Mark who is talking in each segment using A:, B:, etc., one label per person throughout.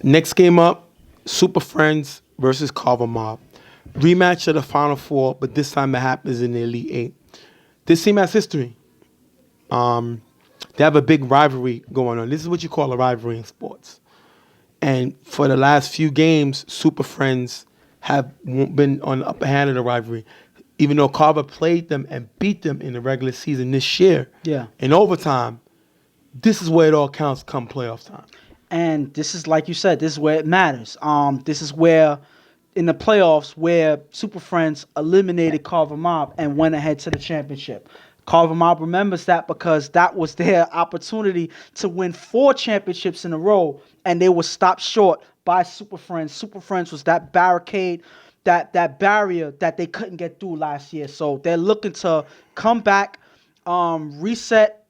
A: Next game up, Super Friends versus Carver Mobb. Rematch of the Final Four, but this time it happens in the Elite Eight. This team has history. They have a big rivalry going on. This is what you call a rivalry in sports. And for the last few games, Super Friends have been on the upper hand of the rivalry. Even though Carver played them and beat them in the regular season this year, in overtime, this is where it all counts come playoff time.
B: And this is, like you said, this is where it matters. This is where, in the playoffs, where Super Friends eliminated Carver Mobb and went ahead to the championship. Carver Mobb remembers that because that was their opportunity to win 4 championships in a row, and they were stopped short by Super Friends. Super Friends was that barricade, that barrier that they couldn't get through last year. So they're looking to come back, reset,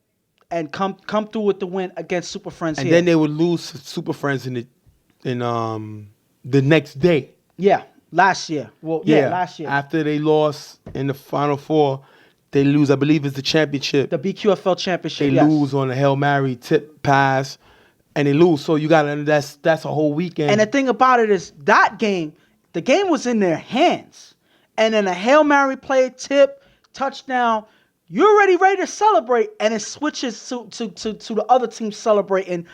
B: and come through with the win against Super Friends.
A: And then they would lose to Super Friends in the next day.
B: Yeah, last year. Well, last year.
A: After they lost in the Final Four, they lose, I believe it's the championship.
B: The BQFL championship,
A: They lose on a Hail Mary tip pass, and they lose. So you got to, that's a whole weekend.
B: And the thing about it is that game, the game was in their hands. And then a Hail Mary play, tip, touchdown, you're already ready to celebrate, and it switches to the other team celebrating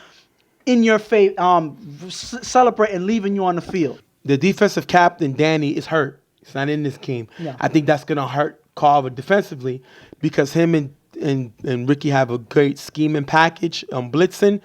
B: in your favor, celebrating, leaving you on the field.
A: The defensive captain, Danny, is hurt. He's not in this game.
B: Yeah.
A: I think that's going to hurt Carver defensively because him and Ricky have a great scheming package, blitzing.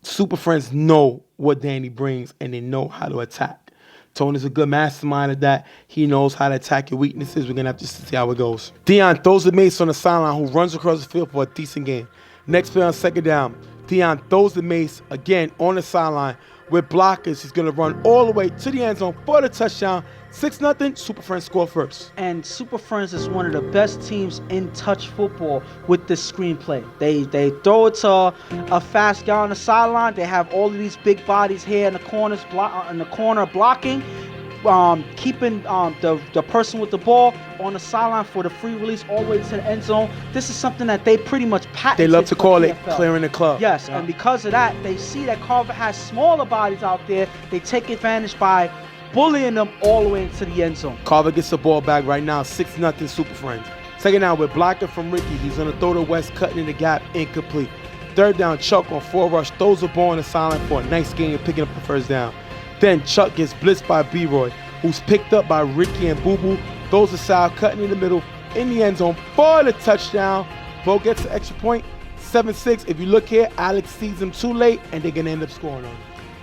A: Super Friends know what Danny brings, and they know how to attack. Tony's a good mastermind of that. He knows how to attack your weaknesses. We're going to have to see how it goes. Dion throws the mace on the sideline, who runs across the field for a decent game. Next play on second down, Dion throws the mace again on the sideline with blockers. He's going to run all the way to the end zone for the touchdown. 6-0, Super Friends score first.
B: And Super Friends is one of the best teams in touch football with this screenplay. They throw it to a fast guy on the sideline. They have all of these big bodies here in the corners, in the corner blocking, keeping the person with the ball on the sideline for the free release all the way to the end zone. This is something that they pretty much patented.
A: They love to call it
B: PFL.
A: clearing the club.
B: Yes, and because of that, they see that Carver has smaller bodies out there. They take advantage by bullying them all the way into the end zone.
A: Carver gets the ball back right now, 6-0 Super Friends. Second down, with blocker from Ricky. He's going to throw to West, cutting in the gap, incomplete. Third down, Chuck on 4 rush, throws the ball on the sideline for a nice gain and picking up the first down. Then Chuck gets blitzed by B-Roy, who's picked up by Ricky and Boo Boo, throws the side, cutting in the middle, in the end zone for the touchdown. Bo gets the extra point, 7-6. If you look here, Alex sees him too late, and they're going to end up scoring on him.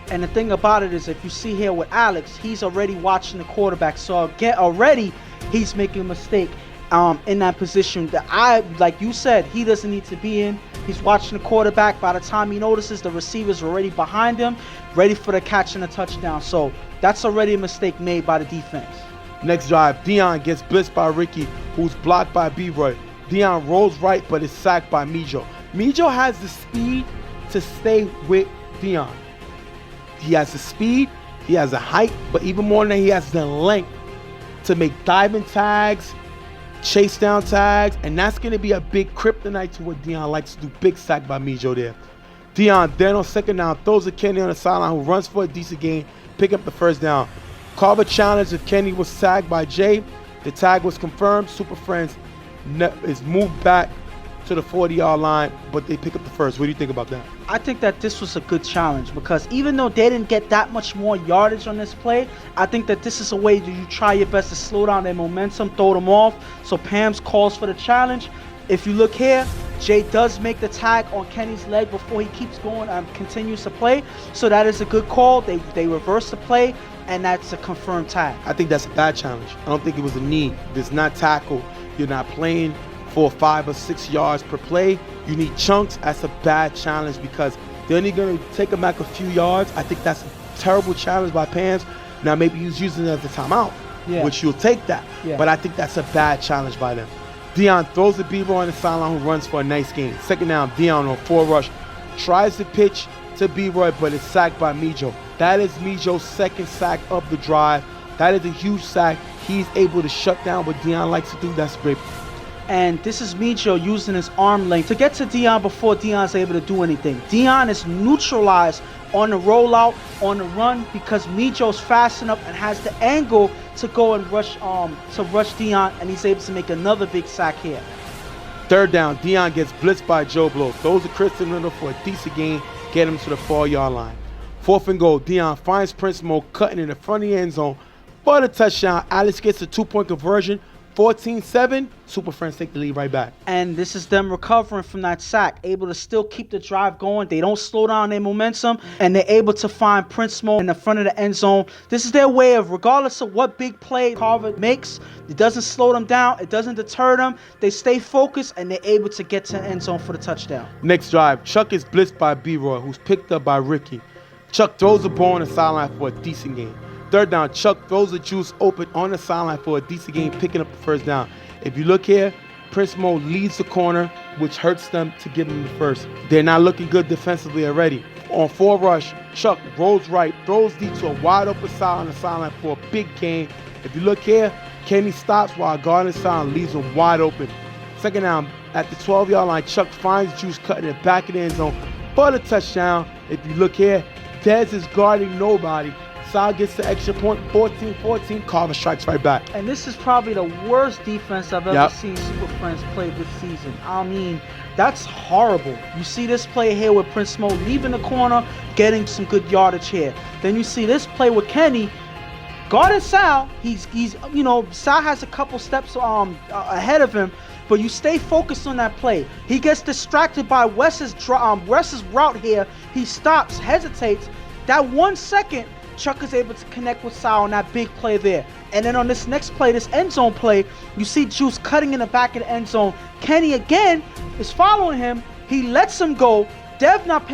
B: And the thing about it is, if you see here with Alex, he's already watching the quarterback. So already he's making a mistake in that position that like you said, he doesn't need to be in. He's watching the quarterback. By the time he notices, the receiver's already behind him, ready for the catch and the touchdown. So that's already a mistake made by the defense.
A: Next drive, Dion gets blitzed by Ricky, who's blocked by B-Roy. Dion rolls right, but is sacked by Mijo. Mijo has the speed to stay with Dion. He has the speed, he has the height, but even more than that, he has the length to make diving tags, chase down tags, and that's going to be a big kryptonite to what Dion likes to do. Big sack by Mijo there. Dion then on second down throws a Kenny on the sideline, who runs for a decent gain, pick up the first down. Carver challenged if Kenny was tagged by Jay. The tag was confirmed. Super Friends is moved back to the 40-yard line, but they pick up the first. What do you think about that?
B: I think that this was a good challenge because even though they didn't get that much more yardage on this play, I think that this is a way that you try your best to slow down their momentum, throw them off. So Pam's calls for the challenge. If you look here, Jay does make the tag on Kenny's leg before he keeps going and continues to play. So that is a good call. They reverse the play, and that's a confirmed tag.
A: I think that's a bad challenge. I don't think it was a need. It's not tackle. You're not playing for 5 or 6 yards per play. You need chunks. That's a bad challenge because they're only going to take them back a few yards. I think that's a terrible challenge by Pams. Now maybe he's using it as a timeout, which you'll take that.
B: Yeah.
A: But I think that's a bad challenge by them. Dion throws the B-Roy on the sideline, who runs for a nice gain. Second down, Dion on 4 rush. Tries to pitch to B-Roy, but is sacked by Mijo. That is Mijo's second sack of the drive. That is a huge sack. He's able to shut down what Dion likes to do. That's great.
B: And this is Mijo using his arm length to get to Dion before Dion's able to do anything. Dion is neutralized on the rollout, on the run, because Mijo's fast enough and has the angle to go and rush Dion, and he's able to make another big sack here.
A: Third down, Dion gets blitzed by Joe Blow. Throws a Chris in the middle for a decent gain, get him to the 4-yard line. 4th and goal, Dion finds Prince Mo cutting in the front of the end zone for the touchdown. Alex gets a 2-point conversion. 14-7, Super Friends take the lead right back.
B: And this is them recovering from that sack, able to still keep the drive going. They don't slow down their momentum, and they're able to find Prince Mo in the front of the end zone. This is their way of, regardless of what big play Carver makes, it doesn't slow them down, it doesn't deter them. They stay focused, and they're able to get to the end zone for the touchdown.
A: Next drive, Chuck is blitzed by B-Roy, who's picked up by Ricky. Chuck throws the ball on the sideline for a decent gain. Third down, Chuck throws the juice open on the sideline for a decent game, picking up the first down. If you look here, Prince Mo leads the corner, which hurts them to give him the first. They're not looking good defensively already. On 4 rush, Chuck rolls right, throws deep to a wide open side on the sideline for a big gain. If you look here, Kenny stops while guarding the sideline, leaves him wide open. Second down, at the 12-yard line, Chuck finds Juice cutting the back of the end zone for the touchdown. If you look here, Dez is guarding nobody. Sal gets the extra point, 14-14. Carver strikes right back.
B: And this is probably the worst defense I've ever seen Super Friends play this season. I mean, that's horrible. You see this play here with Prince Mo leaving the corner, getting some good yardage here. Then you see this play with Kenny guarding Sal. He's you know, Sal has a couple steps ahead of him, but you stay focused on that play. He gets distracted by Wes's route here. He stops, hesitates. That 1 second, Chuck is able to connect with Sal on that big play there. And then on this next play, this end zone play, you see Juice cutting in the back of the end zone. Kenny again is following him. He lets him go. Dez not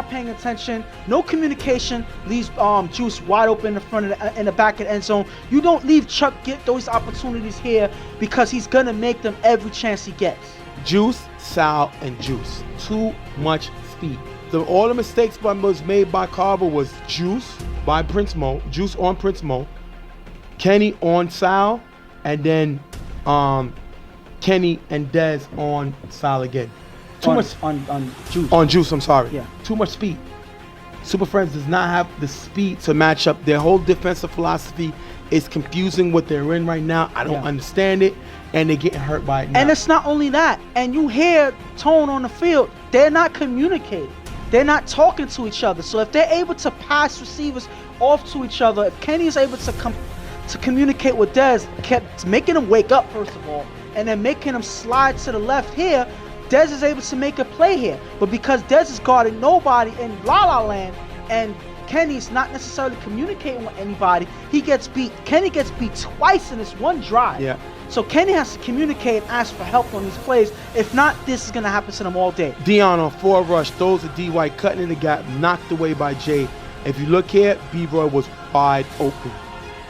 B: paying attention. No communication. Leaves Juice wide open in the back of the end zone. You don't leave Chuck get those opportunities here, because he's gonna make them every chance he gets.
A: Juice, Sal, and Juice. Too much speed. All the mistakes was made by Carver was Juice by Prince Mo, Juice on Prince Mo, Kenny on Sal, and then Kenny and Dez on Sal again. Too much
B: on Juice.
A: On Juice, I'm sorry.
B: Yeah.
A: Too much speed. Super Friends does not have the speed to match up. Their whole defensive philosophy is confusing what they're in right now. I don't understand it, and they're getting hurt by it now.
B: And it's not only that. And you hear tone on the field. They're not communicating. They're not talking to each other. So if they're able to pass receivers off to each other, if Kenny is able to communicate with Dez, kept making him wake up first of all, and then making him slide to the left here, Dez is able to make a play here. But because Dez is guarding nobody in La La Land, and Kenny's not necessarily communicating with anybody, he gets beat. Kenny gets beat twice in this one drive.
A: Yeah.
B: So Kenny has to communicate and ask for help on these plays. If not, this is going to happen to them all day.
A: Dion on 4 rush, throws a D White, cutting in the gap, knocked away by Jay. If you look here, B-Roy was wide open.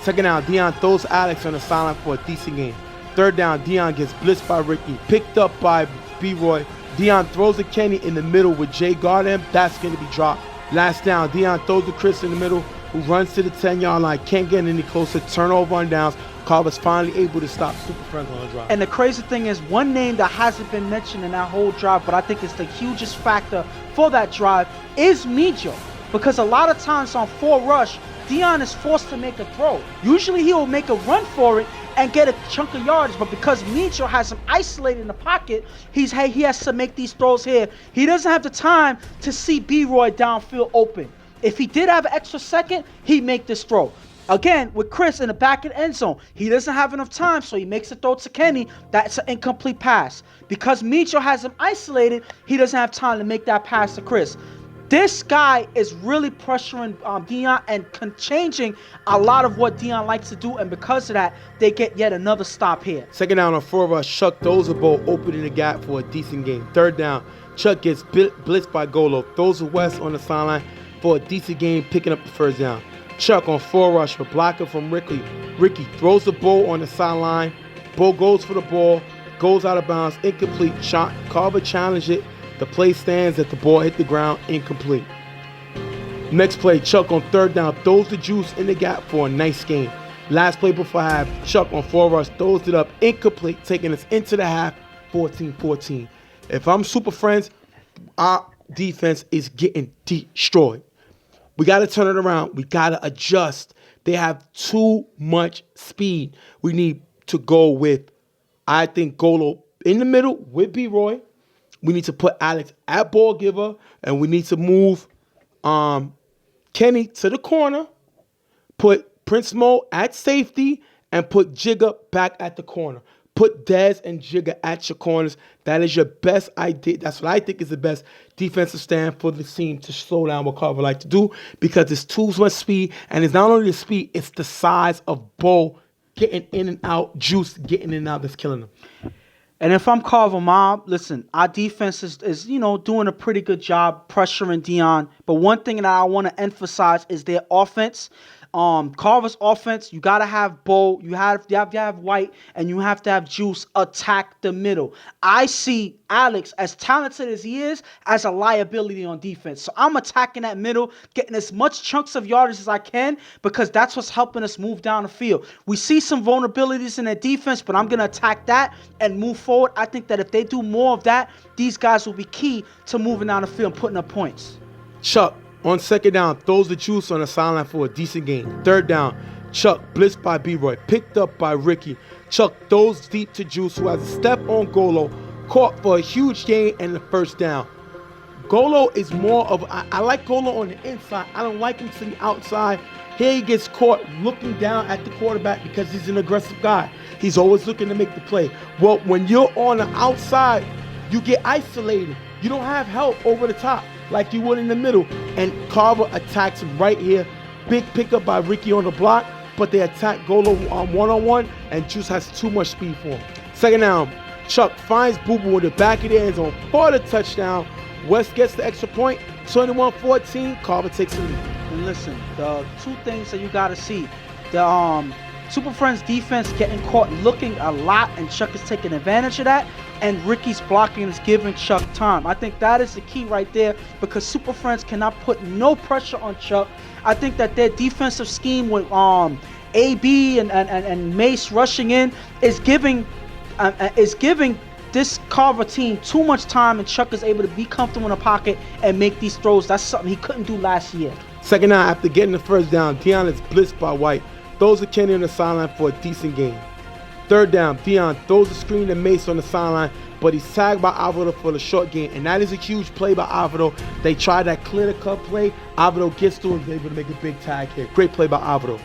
A: Second down, Dion throws Alex on the sideline for a decent gain. Third down, Dion gets blitzed by Ricky, picked up by B-Roy. Dion throws to Kenny in the middle with Jay guarding him. That's going to be dropped. Last down, Dion throws to Chris in the middle, who runs to the 10-yard line, can't get any closer, turnover on downs. Carver's finally able to stop Super Friends on the drive.
B: And the crazy thing is, one name that hasn't been mentioned in that whole drive, but I think it's the hugest factor for that drive, is Mijo. Because a lot of times on 4 rush, Dion is forced to make a throw. Usually he will make a run for it and get a chunk of yardage, but because Mijo has him isolated in the pocket, he has to make these throws here. He doesn't have the time to see B-Roy downfield open. If he did have an extra second, he'd make this throw. Again, with Chris in the back of the end zone, he doesn't have enough time, so he makes a throw to Kenny. That's an incomplete pass. Because Mijo has him isolated, he doesn't have time to make that pass to Chris. This guy is really pressuring Dion and changing a lot of what Dion likes to do, and because of that, they get yet another stop here.
A: Second down on 4 rush, Chuck throws a ball, opening the gap for a decent gain. Third down, Chuck gets blitzed by Golo, throws to West on the sideline for a decent gain, picking up the first down. Chuck on 4 rush, a blocker from Ricky. Ricky throws the ball on the sideline. Bo goes for the ball, goes out of bounds, incomplete. Carver challenged it. The play stands that the ball hit the ground, incomplete. Next play, Chuck on 3rd down throws the juice in the gap for a nice gain. Last play before half, Chuck on 4 rush throws it up incomplete, taking us into the half, 14-14. If I'm Super Friends, our defense is getting destroyed. We got to turn it around. We got to adjust. They have too much speed. We need to go with, I think, Golo in the middle with B-Roy. We need to put Alex at ball giver, and we need to move Kenny to the corner, put Prince Mo at safety, and put Jigga back at the corner. Put Dez and Jigga at your corners. That is your best idea. That's what I think is the best defensive stand for the team to slow down what Carver like to do, because it's too much speed, and it's not only the speed, it's the size of Bo getting in and out, Juice getting in and out that's killing them.
B: And if I'm Carver Mobb, listen, our defense is doing a pretty good job pressuring Dion. But one thing that I want to emphasize is their offense. Carver's offense, you got to have Bo, you have to have White, and you have to have Juice attack the middle. I see Alex, as talented as he is, as a liability on defense. So I'm attacking that middle, getting as much chunks of yardage as I can, because that's what's helping us move down the field. We see some vulnerabilities in their defense, but I'm going to attack that and move forward. I think that if they do more of that, these guys will be key to moving down the field and putting up points.
A: Chuck, on 2nd down, throws the Juice on the sideline for a decent gain. 3rd down, Chuck blitzed by B-Roy, picked up by Ricky. Chuck throws deep to Juice, who has a step on Golo, caught for a huge gain and the 1st down. Golo is more of, I like Golo on the inside. I don't like him to the outside. Here he gets caught looking down at the quarterback because he's an aggressive guy. He's always looking to make the play. Well, when you're on the outside, you get isolated. You don't have help over the top like you would in the middle. And Carver attacks him right here. Big pickup by Ricky on the block, but they attack Golo on one-on-one, and Juice has too much speed for him. 2nd down, Chuck finds Boo Boo in the back of the end zone for the touchdown. West gets the extra point, 21-14. Carver takes the lead.
B: And listen, the two things that you got to see, the Super Friends defense getting caught looking a lot, and Chuck is taking advantage of that, and Ricky's blocking is giving Chuck time. I think that is the key right there, because Super Friends cannot put no pressure on Chuck. I think that their defensive scheme with AB and Mace rushing in is giving this Carver team too much time, and Chuck is able to be comfortable in the pocket and make these throws. That's something he couldn't do last year.
A: 2nd down, after getting the 1st down, Dion is blitzed by White. Throws to Kenny on the sideline for a decent gain. 3rd down, Dion throws a screen to Mace on the sideline, but he's tagged by Alvaro for the short gain, and that is a huge play by Alvaro. They try that clear-the-cut play. Alvaro gets through and is able to make a big tag here. Great play by Alvaro.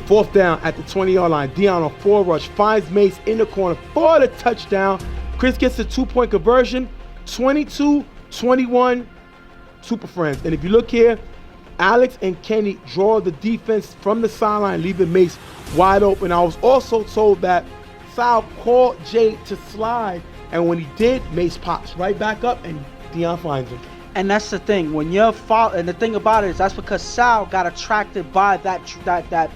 A: 4th down at the 20-yard line, Dion on 4 rush finds Mace in the corner for the touchdown. Chris gets a 2-point conversion, 22-21, Super Friends. And if you look here, Alex and Kenny draw the defense from the sideline, leaving Mace wide open. I was also told that Sal called Jay to slide, and when he did, Mace pops right back up, and Dion finds him.
B: And that's the thing. When you're and the thing about it is that's because Sal got attracted by that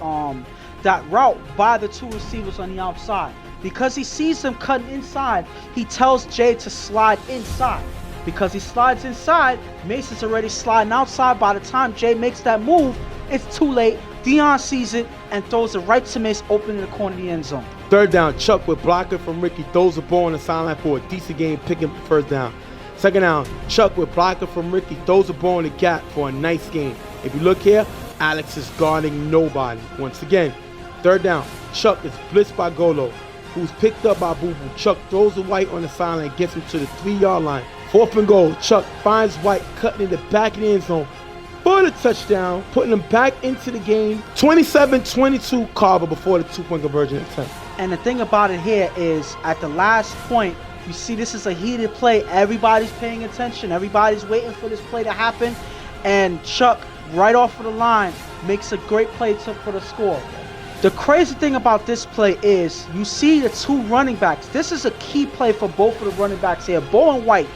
B: route by the 2 receivers on the outside. Because he sees them cutting inside, he tells Jay to slide inside. Because he slides inside, Mace is already sliding outside. By the time Jay makes that move, it's too late. Dion sees it and throws it right to Mace, opening the corner of the end zone. 3rd
A: down, Chuck with blocker from Ricky throws the ball on the sideline for a decent game, picking 1st down. 2nd down, Chuck with blocker from Ricky throws the ball in the gap for a nice game. If you look here, Alex is guarding nobody. Once again, 3rd down, Chuck is blitzed by Golo, who's picked up by Boo Boo. Chuck throws the White on the sideline and gets him to the 3-yard line. 4th and goal, Chuck finds White cutting in the back of the end zone for the touchdown, putting them back into the game. 27-22 Carver before the 2-point conversion attempt.
B: And the thing about it here is, at the last point, you see this is a heated play. Everybody's paying attention. Everybody's waiting for this play to happen. And Chuck, right off of the line, makes a great play for the score. The crazy thing about this play is you see the 2 running backs. This is a key play for both of the running backs here, Bo and White.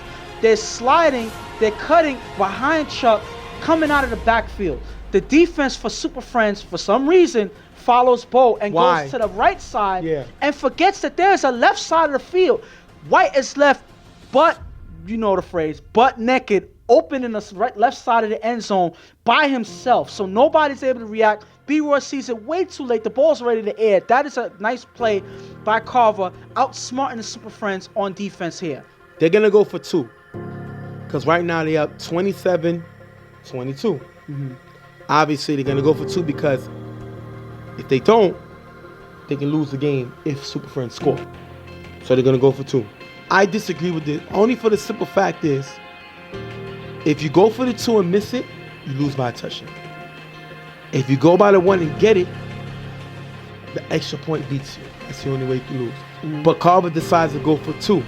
B: They're sliding, they're cutting behind Chuck, coming out of the backfield. The defense for Super Friends, for some reason, follows Bo and goes to the right side and forgets that there's a left side of the field. White is left, but, you know the phrase, butt naked open in the left side of the end zone by himself. So nobody's able to react. B-Roy sees it way too late. The ball's already in the air. That is a nice play by Carver, outsmarting the Super Friends on defense here.
A: They're going to go for 2. Because right now they're up 27-22. Obviously, they're going to go for 2 because if they don't, they can lose the game if Super Friends score. So they're going to go for 2. I disagree with this. Only for the simple fact is, if you go for the 2 and miss it, you lose by a touchdown. If you go by the 1 and get it, the extra point beats you. That's the only way you can lose. But Carver decides to go for 2.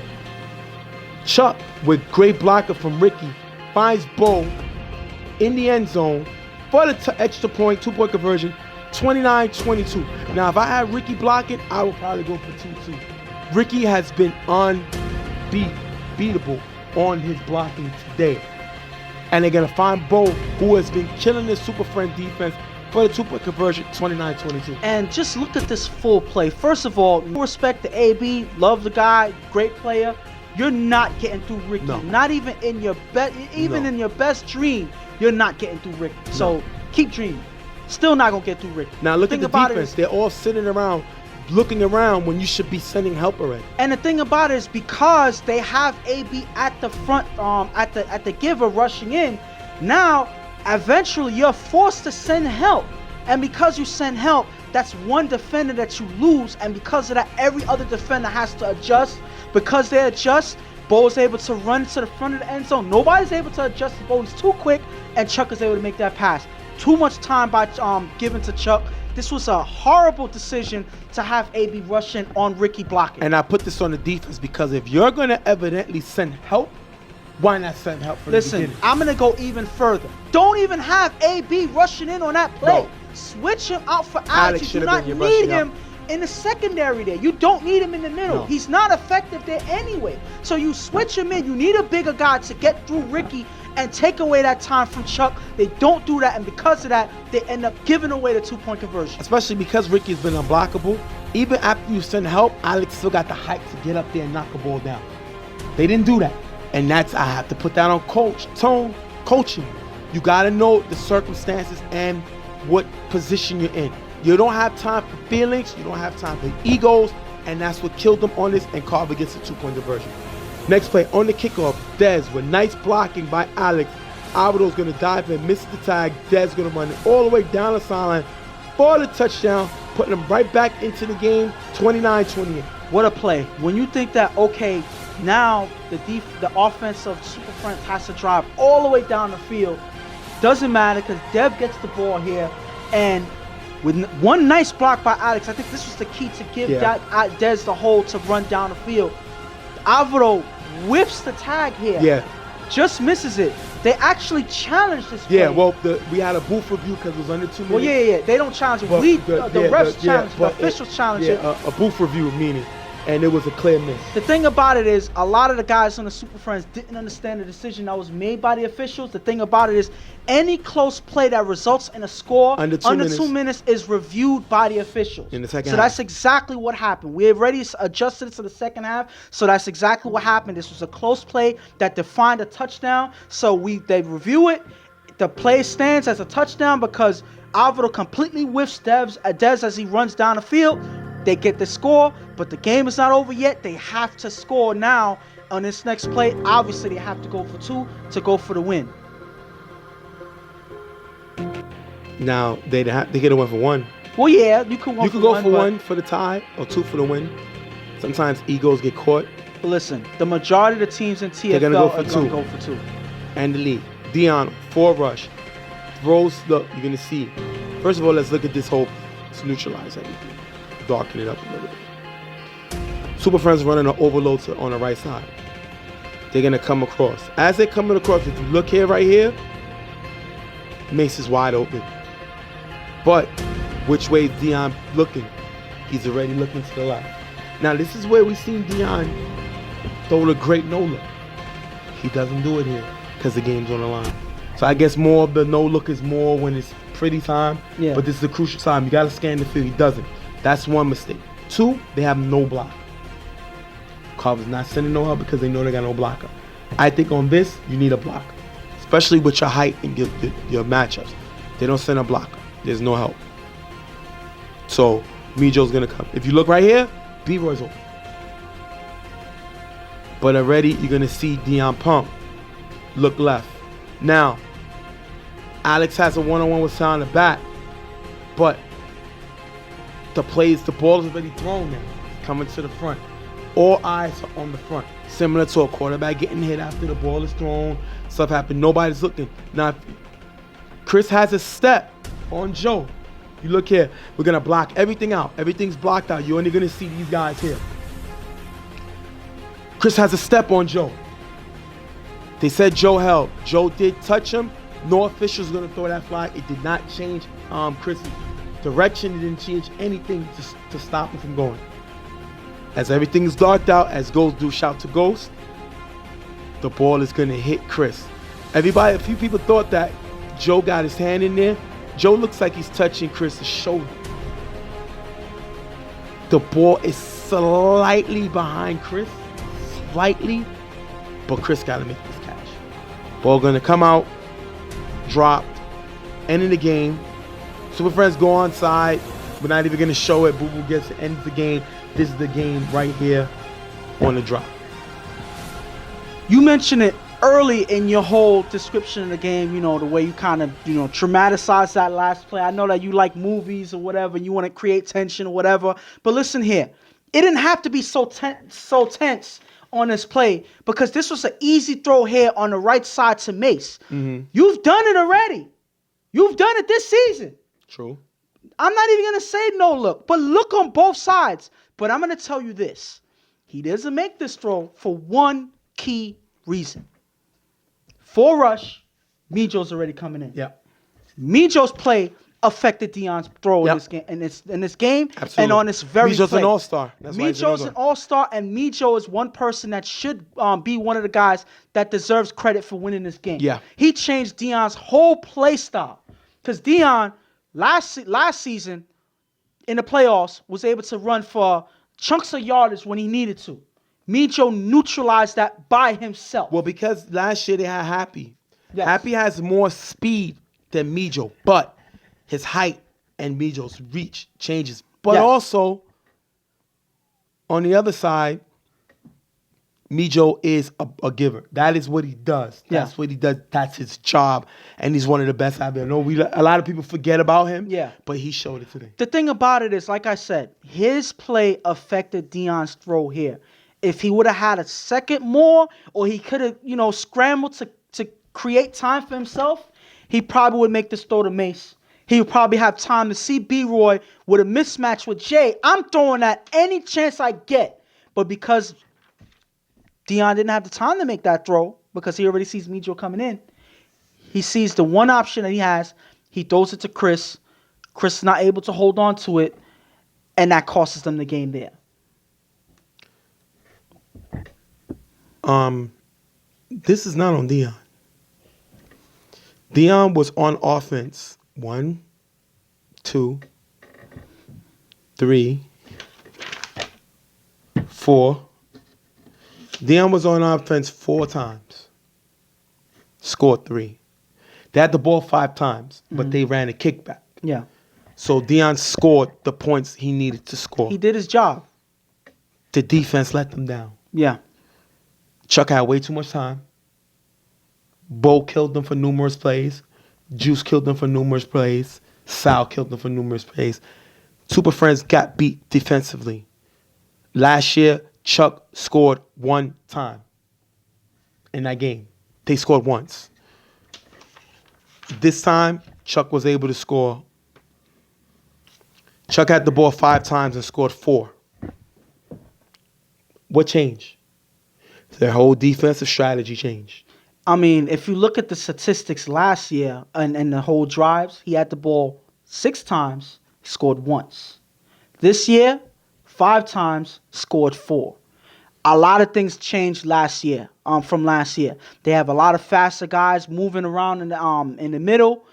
A: Chuck, with great blocker from Ricky, finds Bo in the end zone for the extra point, 2-point conversion, 29-22. Now, if I had Ricky blocking, I would probably go for 2-2. Ricky has been unbeatable on his blocking today. And they're going to find Bo, who has been killing the Super Friend defense, for the 2-point conversion, 29-22.
B: And just look at this full play. First of all, respect to AB, love the guy, great player. You're not getting through Ricky.
A: No.
B: Not even in your in your best dream, you're not getting through Ricky.
A: No.
B: So keep dreaming. Still not gonna get through Ricky.
A: Now look at the defense. They're all sitting around, looking around when you should be sending help already.
B: And the thing about it is, because they have AB at the front, at the giver rushing in, now eventually you're forced to send help. And because you send help, that's one defender that you lose. And because of that, every other defender has to adjust. Because they adjust, Bo is able to run to the front of the end zone. Nobody's able to adjust the Bo. He's too quick, and Chuck is able to make that pass. Too much time by given to Chuck. This was a horrible decision to have AB rush in on Ricky blocking.
A: And I put this on the defense because if you're going to evidently send help, why not send help from the beginning?
B: I'm going to go even further. Don't even have AB rushing in on that play.
A: No.
B: Switch him out for Alex. You do not need him in the secondary there. You don't need him in the middle.
A: No.
B: He's not effective there anyway. So you switch him in. You need a bigger guy to get through Ricky and take away that time from Chuck. They don't do that, and because of that, they end up giving away the 2-point conversion.
A: Especially because Ricky's been unblockable. Even after you send help, Alex still got the height to get up there and knock the ball down. They didn't do that. And that's, I have to put that on coaching. You got to know the circumstances and what position you're in. You don't have time for feelings. You don't have time for egos. And that's what killed them on this, and Carver gets a 2-point conversion. Next play, on the kickoff, Dez with nice blocking by Alex. Alvado's going to dive and miss the tag. Dez going to run it all the way down the sideline for the touchdown, putting them right back into the game, 29-28.
B: What a play. When you think that, okay, now the offense of Super Friends has to drive all the way down the field. Doesn't matter because Dev gets the ball here, and with one nice block by Alex, I think this was the key to give Dez the hole to run down the field. Alvaro whiffs the tag here.
A: Yeah.
B: Just misses it. They actually challenged this play.
A: Yeah, well, we had a booth review because it was under 2 minutes.
B: Well, yeah. They don't challenge it.
A: But
B: The refs challenge it. The
A: but
B: officials challenge it.
A: A booth review, meaning. And it was a clear miss.
B: The thing about it is, a lot of the guys on the Super Friends didn't understand the decision that was made by the officials. The thing about it is, any close play that results in a score
A: under 2
B: minutes is reviewed by the officials.
A: In the second
B: half. That's exactly what happened. We already adjusted it to the second half, so that's exactly what happened. This was a close play that defined a touchdown. So they review it. The play stands as a touchdown because Alvaro completely whiffs Dez as he runs down the field. They get the score, but the game is not over yet. They have to score now on this next play. Obviously, they have to go for 2 to go for the win.
A: Now, they could have went for 1.
B: Well, yeah, you could
A: go for 1 for the tie or 2 for the win. Sometimes egos get caught.
B: But listen, the majority of the teams in TFL
A: are going to
B: go for 2.
A: And the lead. Dion, 4 rush. Throws, look, you're going to see. First of all, let's look at this whole, let's neutralize everything. Darken it up a little bit. Super Friends running an overload on the right side. They're going to come across. As they're coming across, if you look here, right here, Mace is wide open. But which way is Dion looking? He's already looking to the left. Now, this is where we've seen Dion throw the great no-look. He doesn't do it here because the game's on the line. So I guess more of the no-look is more when it's pretty time.
B: Yeah.
A: But this is a crucial time. You got to scan the field. He doesn't. That's one mistake. 2, they have no block. Carver's not sending no help because they know they got no blocker. I think on this, you need a blocker. especially with your height and your matchups. They don't send a blocker. There's no help. So Mijo's gonna come. If you look right here, B-Roy's open. But already you're gonna see Deion pump. Look left. Now, Alex has a one-on-one with Sal in the back, but the ball is already thrown now. Coming to the front. All eyes are on the front. Similar to a quarterback getting hit after the ball is thrown. Stuff happened. Nobody's looking. Now, Chris has a step on Joe. You look here. We're going to block everything out. Everything's blocked out. You're only going to see these guys here. Chris has a step on Joe. They said Joe held. Joe did touch him. No official's going to throw that flag. It did not change Chris' direction. It didn't change anything to stop him from going. As everything is darked out, as Ghost do shout to Ghost, the ball is going to hit Chris. A few people thought that Joe got his hand in there. Joe looks like he's touching Chris's shoulder. The ball is slightly behind Chris. Slightly. But Chris got to make this catch. Ball going to come out. Dropped. Ending the game. Super Friends go on side. We're not even going to show it. Boo Boo gets to end the game. This is the game right here on the drop.
B: You mentioned it early in your whole description of the game, the way you kind of, traumatized that last play. I know that you like movies or whatever, and you want to create tension or whatever. But listen here. It didn't have to be so tense on this play because this was an easy throw here on the right side to Mace. Mm-hmm. You've done it already. You've done it this season.
A: True.
B: I'm not even going to say no look, but look on both sides. But I'm going to tell you this. He doesn't make this throw for one key reason. For rush, Mijo's already coming in.
A: Yeah.
B: Mijo's play affected Deion's throw in this game.
A: Absolutely.
B: And on this very
A: Mijo's
B: play.
A: an all-star.
B: Mijo's an all-star, and Mijo is one person that should be one of the guys that deserves credit for winning this game.
A: Yeah.
B: He changed Deion's whole play style. Because Deion, last season, in the playoffs, was able to run for chunks of yardage when he needed to. Mijo neutralized that by himself.
A: Well, because last year they had Happy.
B: Yes.
A: Happy has more speed than Mijo, but his height and Mijo's reach changes. But also, on the other side, Mijo is a giver. That is what he does. That's what he does. That's his job. And he's one of the best out there. I know a lot of people forget about him, but he showed it today.
B: The thing about it is, like I said, his play affected Deion's throw here. If he would have had a second more, or he could have, scrambled to create time for himself, he probably would make this throw to Mace. He would probably have time to see B-Roy with a mismatch with Jay. I'm throwing that any chance I get. But because Deion didn't have the time to make that throw, because he already sees Mijo coming in, he sees the one option that he has. He throws it to Chris. Chris is not able to hold on to it, and that costs them the game there.
A: This is not on Deion. Deion was on offense 1, 2, 3, 4. Deion was on offense 4 times. Scored 3. They had the ball 5 times, but they ran a kickback.
B: Yeah.
A: So Deion scored the points he needed to score.
B: He did his job.
A: The defense let them down.
B: Yeah.
A: Chuck had way too much time. Bo killed them for numerous plays. Juice killed them for numerous plays. Sal killed them for numerous plays. Super Friends got beat defensively. Last year, Chuck scored 1 time in that game. They scored once. This time, Chuck was able to score. Chuck had the ball 5 times and scored 4. What changed? Their whole defensive strategy changed.
B: I mean, if you look at the statistics last year and the whole drives, he had the ball 6 times, scored once. This year, 5 times, scored 4. A lot of things changed last year, from last year. They have a lot of faster guys moving around in the middle.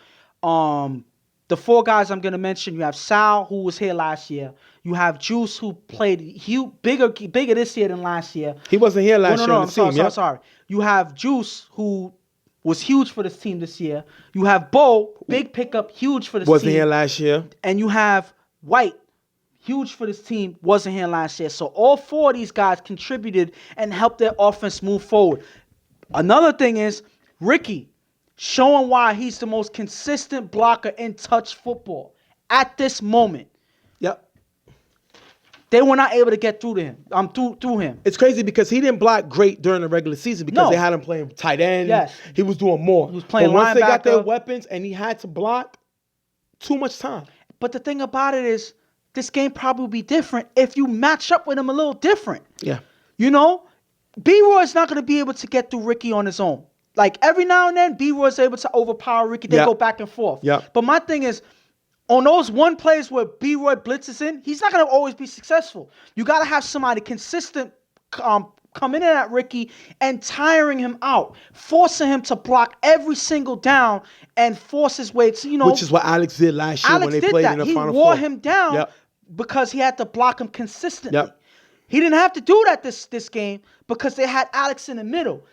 B: The 4 guys I'm going to mention, you have Sal, who was here last year. You have Juice, who played bigger this year than last year.
A: He wasn't here last year on the team.
B: I'm sorry. You have Juice, who was huge for this team this year. You have Bo, big pickup, huge for this
A: Wasn't
B: team.
A: here last year.
B: And you have White, huge for this team, wasn't here last year. So all four of these guys contributed and helped their offense move forward. Another thing is Ricky showing why he's the most consistent blocker in touch football at this moment.
A: Yep.
B: They were not able to get through to him. Through him.
A: It's crazy because he didn't block great during the regular season because they had him playing tight end.
B: Yes.
A: He was doing more.
B: He was playing
A: but once they got their
B: linebacker.
A: weapons and he had to block, too much time.
B: But the thing about it is, this game probably would be different if you match up with him a little different.
A: Yeah.
B: You know, B-Roy's not going to be able to get through Ricky on his own. Like, every now and then, B-Roy's able to overpower Ricky. They go back and forth.
A: Yeah.
B: But my thing is, on those one plays where B-Roy blitzes in, he's not going to always be successful. You got to have somebody consistent coming in at Ricky and tiring him out, forcing him to block every single down and force his way to,
A: Which is what Alex did last year when they played in the Final Four.
B: He wore him down because he had to block him consistently.
A: Yep.
B: He didn't have to do that this game because they had Alex in the middle.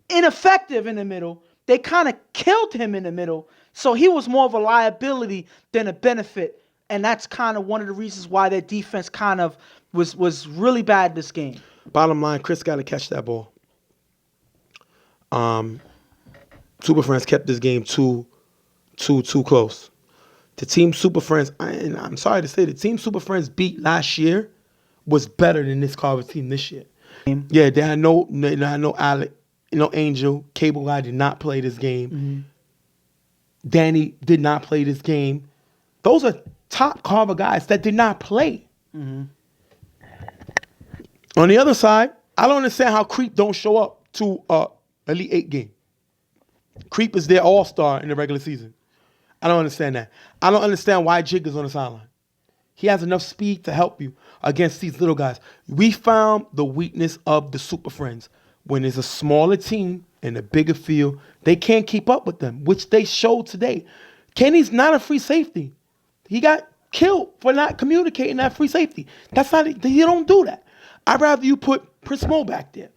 B: Ineffective in the middle. They kind of killed him in the middle. So he was more of a liability than a benefit. And that's kind of one of the reasons why their defense kind of was really bad this game.
A: Bottom line, Chris got to catch that ball. Super Friends kept this game too close. The team Super Friends, and I'm sorry to say, the team Super Friends beat last year was better than this Carver team this year. Yeah, they had no Alec, no Angel. Cable Guy did not play this game.
B: Mm-hmm.
A: Danny did not play this game. Those are top Carver guys that did not play.
B: Mm-hmm.
A: On the other side, I don't understand how Creep don't show up to Elite 8 game. Creep is their all-star in the regular season. I don't understand that. I don't understand why Jig is on the sideline. He has enough speed to help you against these little guys. We found the weakness of the Super Friends. When it's a smaller team and a bigger field, they can't keep up with them, which they showed today. Kenny's not a free safety. He got killed for not communicating that free safety. That's not, you don't do that. I'd rather you put Prince Mo back there.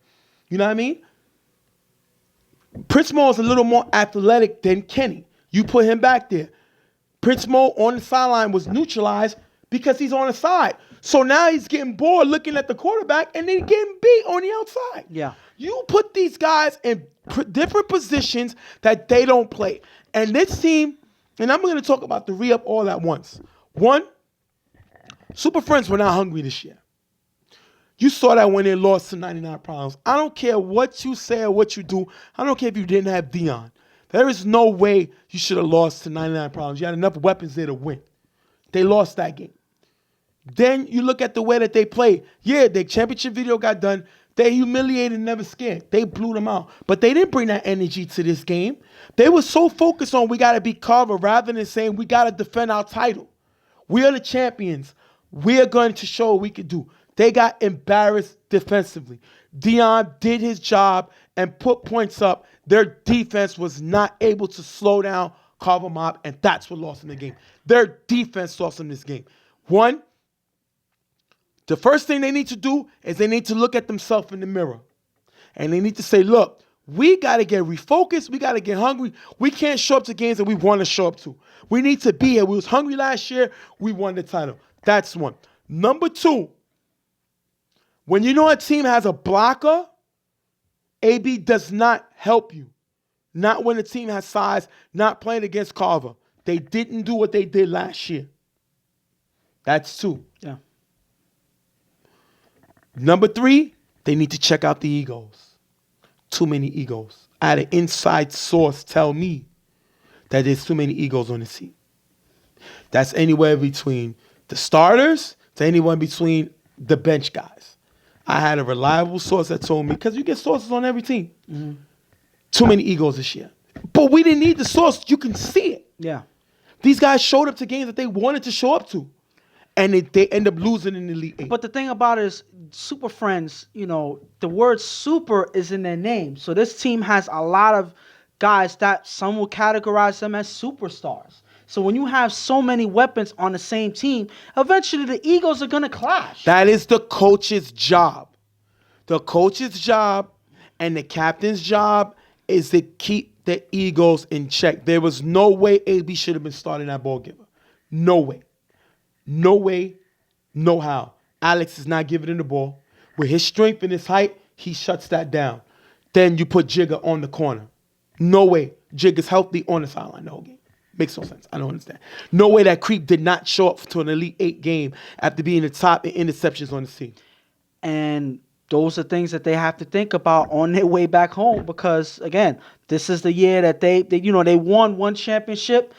A: You know what I mean? Prince Mo is a little more athletic than Kenny. You put him back there. Prince Mo on the sideline was neutralized because he's on the side. So now he's getting bored looking at the quarterback and then getting beat on the outside.
B: Yeah.
A: You put these guys in different positions that they don't play. And this team, and I'm going to talk about the re-up all at once. One, Super Friends were not hungry this year. You saw that when they lost to 99 Problems. I don't care what you say or what you do. I don't care if you didn't have Dion. There is no way you should have lost to 99 Problems. You had enough weapons there to win. They lost that game. Then you look at the way that they played. Yeah, their championship video got done. They humiliated, never scared. They blew them out. But they didn't bring that energy to this game. They were so focused on we got to beat Carver rather than saying we got to defend our title. We are the champions. We are going to show what we can do. They got embarrassed defensively. Dion did his job and put points up. Their defense was not able to slow down Carver Mobb, and that's what lost them the game. Their defense lost them this game. One, the first thing they need to do is they need to look at themselves in the mirror. And they need to say, look, we got to get refocused. We got to get hungry. We can't show up to games that we want to show up to. We need to be here. We was hungry last year. We won the title. That's one. Number two, when you know a team has a blocker, AB does not help you. Not when the team has size, not playing against Carver. They didn't do what they did last year. That's two.
B: Yeah.
A: Number three, they need to check out the egos. Too many egos. I had an inside source tell me that there's too many egos on the team. That's anywhere between the starters to anyone between the bench guys. I had a reliable source that told me, because you get sources on every team, too many egos this year. But we didn't need the source. You can see it.
B: Yeah.
A: These guys showed up to games that they wanted to show up to. And they end up losing in the Elite 8.
B: But the thing about it is, Super Friends, you know, the word super is in their name. So this team has a lot of guys that some will categorize them as superstars. So when you have so many weapons on the same team, eventually the egos are going to clash.
A: That is the coach's job. The coach's job and the captain's job is to keep the egos in check. There was no way AB should have been starting that ball giver. No way. No way, no how. Alex is not giving him the ball. With his strength and his height, he shuts that down. Then you put Jigga on the corner. No way. Jigga's healthy on the sideline the whole game. Makes no sense. I don't understand. No way that Creep did not show up to an Elite 8 game after being the top in interceptions on the team.
B: And those are things that they have to think about on their way back home because, again, this is the year that they won one championship.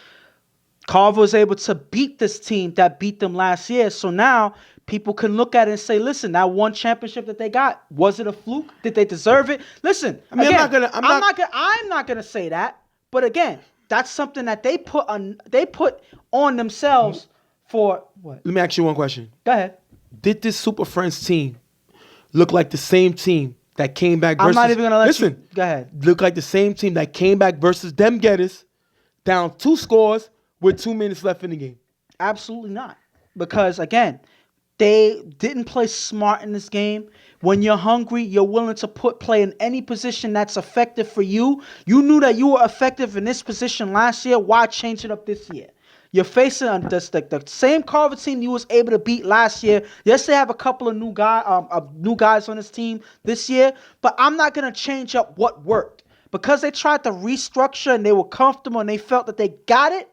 B: Carver was able to beat this team that beat them last year. So now people can look at it and say, listen, that one championship that they got, was it a fluke? Did they deserve it? Listen,
A: I mean,
B: again, I'm not gonna say that. But again, that's something that they put on themselves for what?
A: Let me ask you one question.
B: Go ahead.
A: Did this Super Friends team look like the same team that came back versus...
B: I'm not even gonna let you... Go ahead.
A: Look like the same team that came back versus them Getters, down 2 scores with 2 minutes left in the game?
B: Absolutely not. Because, again, they didn't play smart in this game. When you're hungry, you're willing to play in any position that's effective for you. You knew that you were effective in this position last year. Why change it up this year? You're facing the same Carver team you was able to beat last year. Yes, they have a couple of new guys on this team this year, but I'm not going to change up what worked. Because they tried to restructure and they were comfortable and they felt that they got it,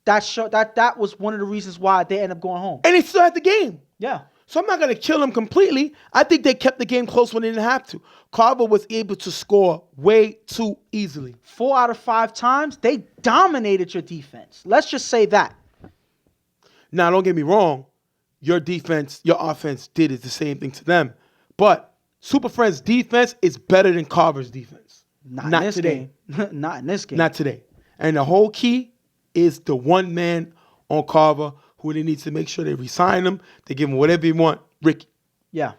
B: that was one of the reasons why they ended up going home.
A: And they still had the game.
B: Yeah.
A: So I'm not going to kill them completely. I think they kept the game close when they didn't have to. Carver was able to score way too easily.
B: 4 out of 5 times, they dominated your defense. Let's just say that.
A: Now, don't get me wrong. Your defense, your offense did the same thing to them. But Super Friends' defense is better than Carver's defense.
B: Not in this today. Game. Not in this game.
A: Not today. And the whole key is the one man on Carver who they need to make sure they re-sign him. They give him whatever they want. Ricky.
B: Yeah.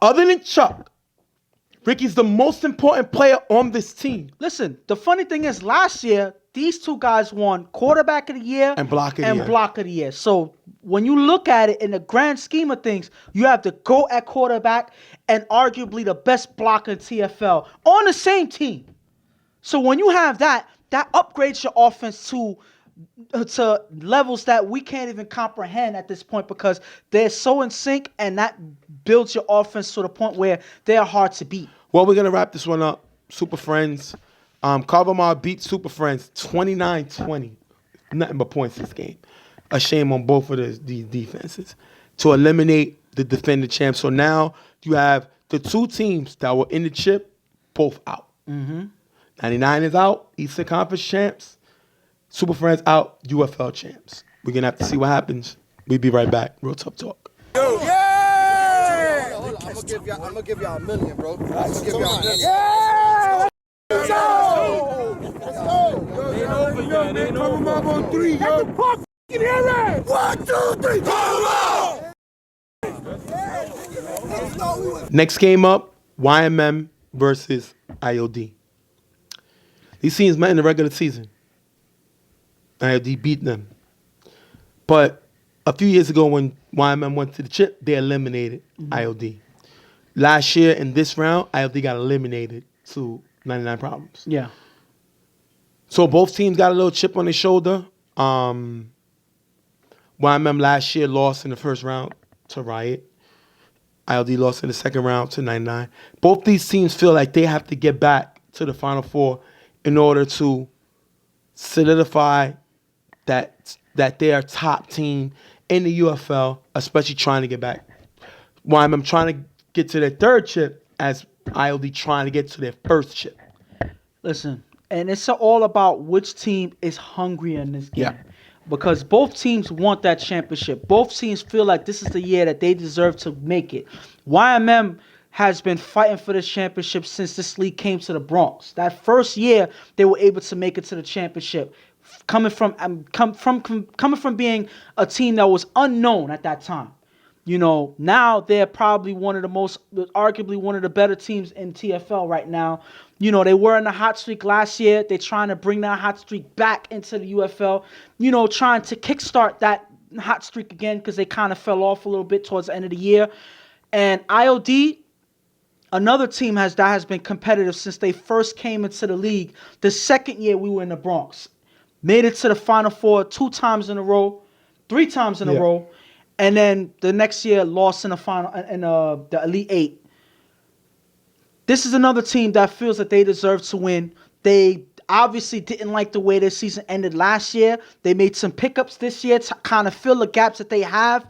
A: Other than Chuck, Ricky's the most important player on this team.
B: Listen, the funny thing is last year, these 2 guys won quarterback of the year
A: and block of the year.
B: So when you look at it in the grand scheme of things, you have to go at quarterback and arguably the best blocker in TFL on the same team. So when you have that upgrades your offense to levels that we can't even comprehend at this point because they're so in sync and that builds your offense to the point where they're hard to beat.
A: Well, we're going to wrap this one up. Super Friends. Carver Mobb beat Super Friends 29-20. Nothing but points this game. A shame on both of these defenses to eliminate the defending champs. So now you have the 2 teams that were in the chip both out. 99 is out, Eastern Conference champs. Super Friends out, UFL champs. We're going to have to see what happens. We'll be right back. Real Tough Talk.
C: Yo. Yeah! I'm going to give y'all $1 million, bro. I'm going to give y'all $1 million. Yeah! Let's go! Let's go! Ain't over yet. Ain't over. Mobb on 3, yo. Get the fuck in here. 1, 2, 3.
A: Next game up, Y.M.M. versus I.O.D. These teams met in the regular season. I.O.D. beat them. But a few years ago when Y.M.M. went to the chip, they eliminated I.O.D. Last year in this round, I.O.D. got eliminated to 99 Problems.
B: Yeah.
A: So both teams got a little chip on their shoulder. Y.M.M. last year lost in the first round to Riot. I.O.D. lost in the second round to 99. Both these teams feel like they have to get back to the Final Four in order to solidify that they are top team in the UFL, especially trying to get back. Y.M.M. trying to get to their 3rd chip as I.O.D. trying to get to their 1st chip.
B: Listen, and it's all about which team is hungry in this game.
A: Yeah.
B: Because both teams want that championship. Both teams feel like this is the year that they deserve to make it. Y.M.M. has been fighting for this championship since this league came to the Bronx. That first year, they were able to make it to the championship. Coming from being a team that was unknown at that time. You know, now they're probably arguably one of the better teams in TFL right now. You know, they were in a hot streak last year. They're trying to bring that hot streak back into the UFL. You know, trying to kickstart that hot streak again because they kind of fell off a little bit towards the end of the year. And I.O.D., Another team that has been competitive since they first came into the league. The second year we were in the Bronx, made it to the Final Four 2 times in a row, 3 times in a row, and then the next year lost in the final in the Elite Eight. This is another team that feels that they deserve to win. They obviously didn't like the way their season ended last year. They made some pickups this year to kind of fill the gaps that they had.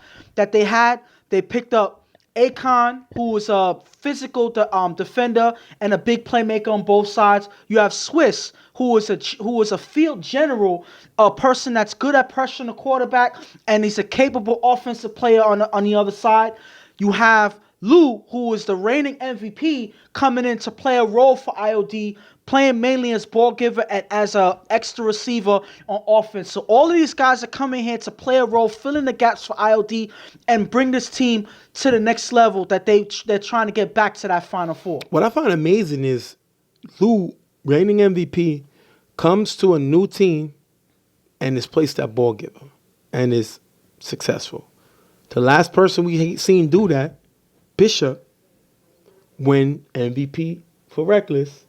B: They picked up Akon, who was a physical defender and a big playmaker on both sides. You have Swiss, who is a field general, a person that's good at pressuring the quarterback, and he's a capable offensive player on the other side. You have Lou, who is the reigning MVP, coming in to play a role for I.O.D., playing mainly as ball giver and as a extra receiver on offense. So all of these guys are coming here to play a role, fill in the gaps for I.O.D. and bring this team to the next level that they're trying to get back to that Final Four.
A: What I find amazing is Lou, reigning MVP, comes to a new team and is placed at ball giver and is successful. The last person we seen do that, Bishop, win MVP for Reckless,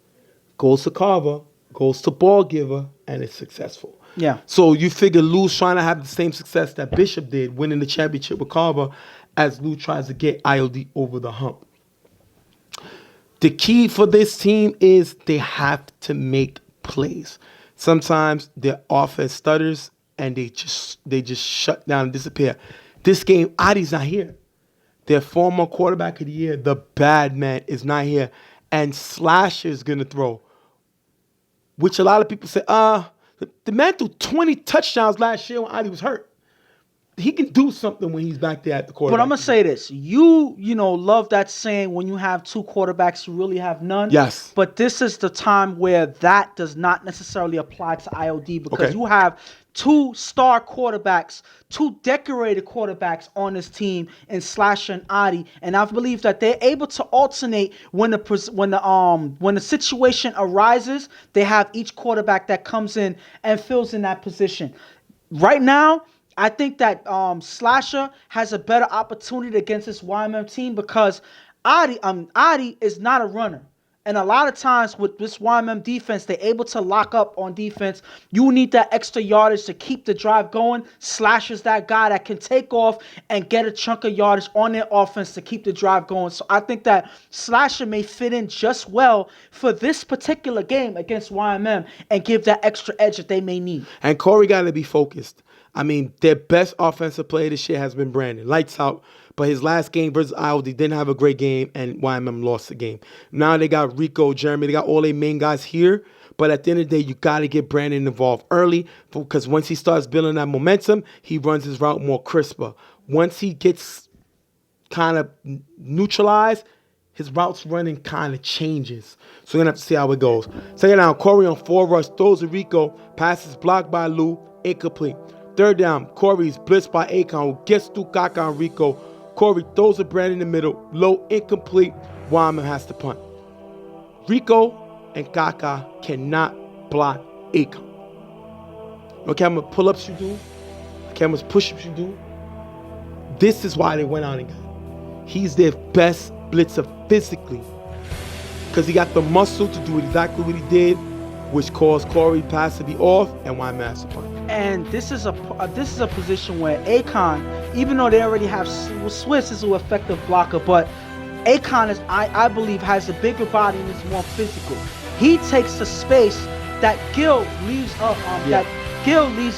A: goes to Carver, goes to ball giver, and is successful.
B: Yeah.
A: So you figure Lou's trying to have the same success that Bishop did, winning the championship with Carver, as Lou tries to get I.O.D. over the hump. The key for this team is they have to make plays. Sometimes their offense stutters and they just shut down and disappear. This game, I.O.D's not here. Their former quarterback of the year, the bad man, is not here. And Slasher's going to throw. Which a lot of people say, the man threw 20 touchdowns last year when I.O.D was hurt. He can do something when he's back there at the quarterback.
B: But I'm going to say this. You love that saying, when you have 2 quarterbacks, you really have none.
A: Yes.
B: But this is the time where that does not necessarily apply to I.O.D. because you have 2 star quarterbacks, 2 decorated quarterbacks on this team in Slasher and I.O.D. And I believe that they're able to alternate when the situation arises. They have each quarterback that comes in and fills in that position. Right now, I think that Slasher has a better opportunity against this Y.M.M. team because I.O.D is not a runner. And a lot of times with this Y.M.M. defense, they're able to lock up on defense. You need that extra yardage to keep the drive going. Slasher's that guy that can take off and get a chunk of yardage on their offense to keep the drive going. So I think that Slasher may fit in just well for this particular game against Y.M.M. and give that extra edge that they may need.
A: And Corey got to be focused. I mean, their best offensive player this year has been Brandon. Lights out. But his last game versus I.O.D didn't have a great game, and Y.M.M. lost the game. Now they got Rico, Jeremy. They got all their main guys here. But at the end of the day, you got to get Brandon involved early because once he starts building that momentum, he runs his route more crisper. Once he gets kind of neutralized, his routes running kind of changes. So we're going to have to see how it goes. Second down, Corey on 4 rush, throws to Rico, passes blocked by Lou, incomplete. Third down, Corey's blitzed by Akon, who gets through Kaka and Rico. Corey throws to Brandon in the middle, low, incomplete. Y.M.M. has to punt. Rico and Kaka cannot block Akon. Look how much pull-ups you do. Look how much push-ups you do. This is why they went out and got him. He's their best blitzer physically because he got the muscle to do exactly what he did, which caused Corey pass to be off and Y.M.M. has to punt.
B: And this is a position where Akon, even though they already have Swiss is an effective blocker, but Akon is, I believe, has a bigger body and is more physical. He takes the space that Gil leaves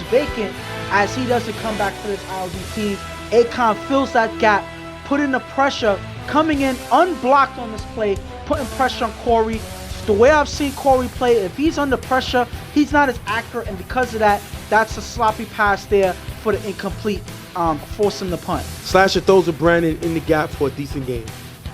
B: vacant as he doesn't come back for this I.O.D team. Akon fills that gap, putting the pressure, coming in unblocked on this play, putting pressure on Corey. The way I've seen Corey play, if he's under pressure, he's not as accurate, and because of that, that's a sloppy pass there for the incomplete, forcing the punt.
A: Slasher throws to Brandon in the gap for a decent game.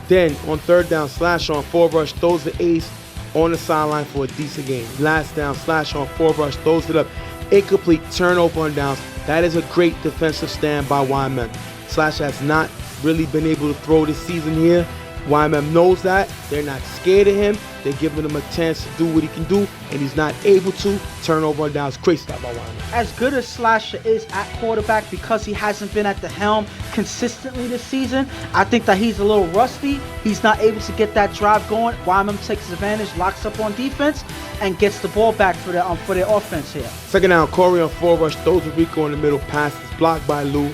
A: Then, on third down, Slasher on 4 rush, throws the ace on the sideline for a decent game. Last down, Slasher on 4 rush, throws it up. Incomplete, turnover on downs. That is a great defensive stand by Y.M.M. Slasher has not really been able to throw this season here, Y.M.M knows that. They're not scared of him. They're giving him a chance to do what he can do, and he's not able to. Turnover on downs. Great stop by Y.M.M.
B: As good as Slasher is at quarterback, because he hasn't been at the helm consistently this season, I think that he's a little rusty. He's not able to get that drive going. Y.M.M takes advantage, locks up on defense, and gets the ball back for their offense here.
A: Second down, Corey on 4 rush, throws to Rico in the middle, pass is blocked by Lou,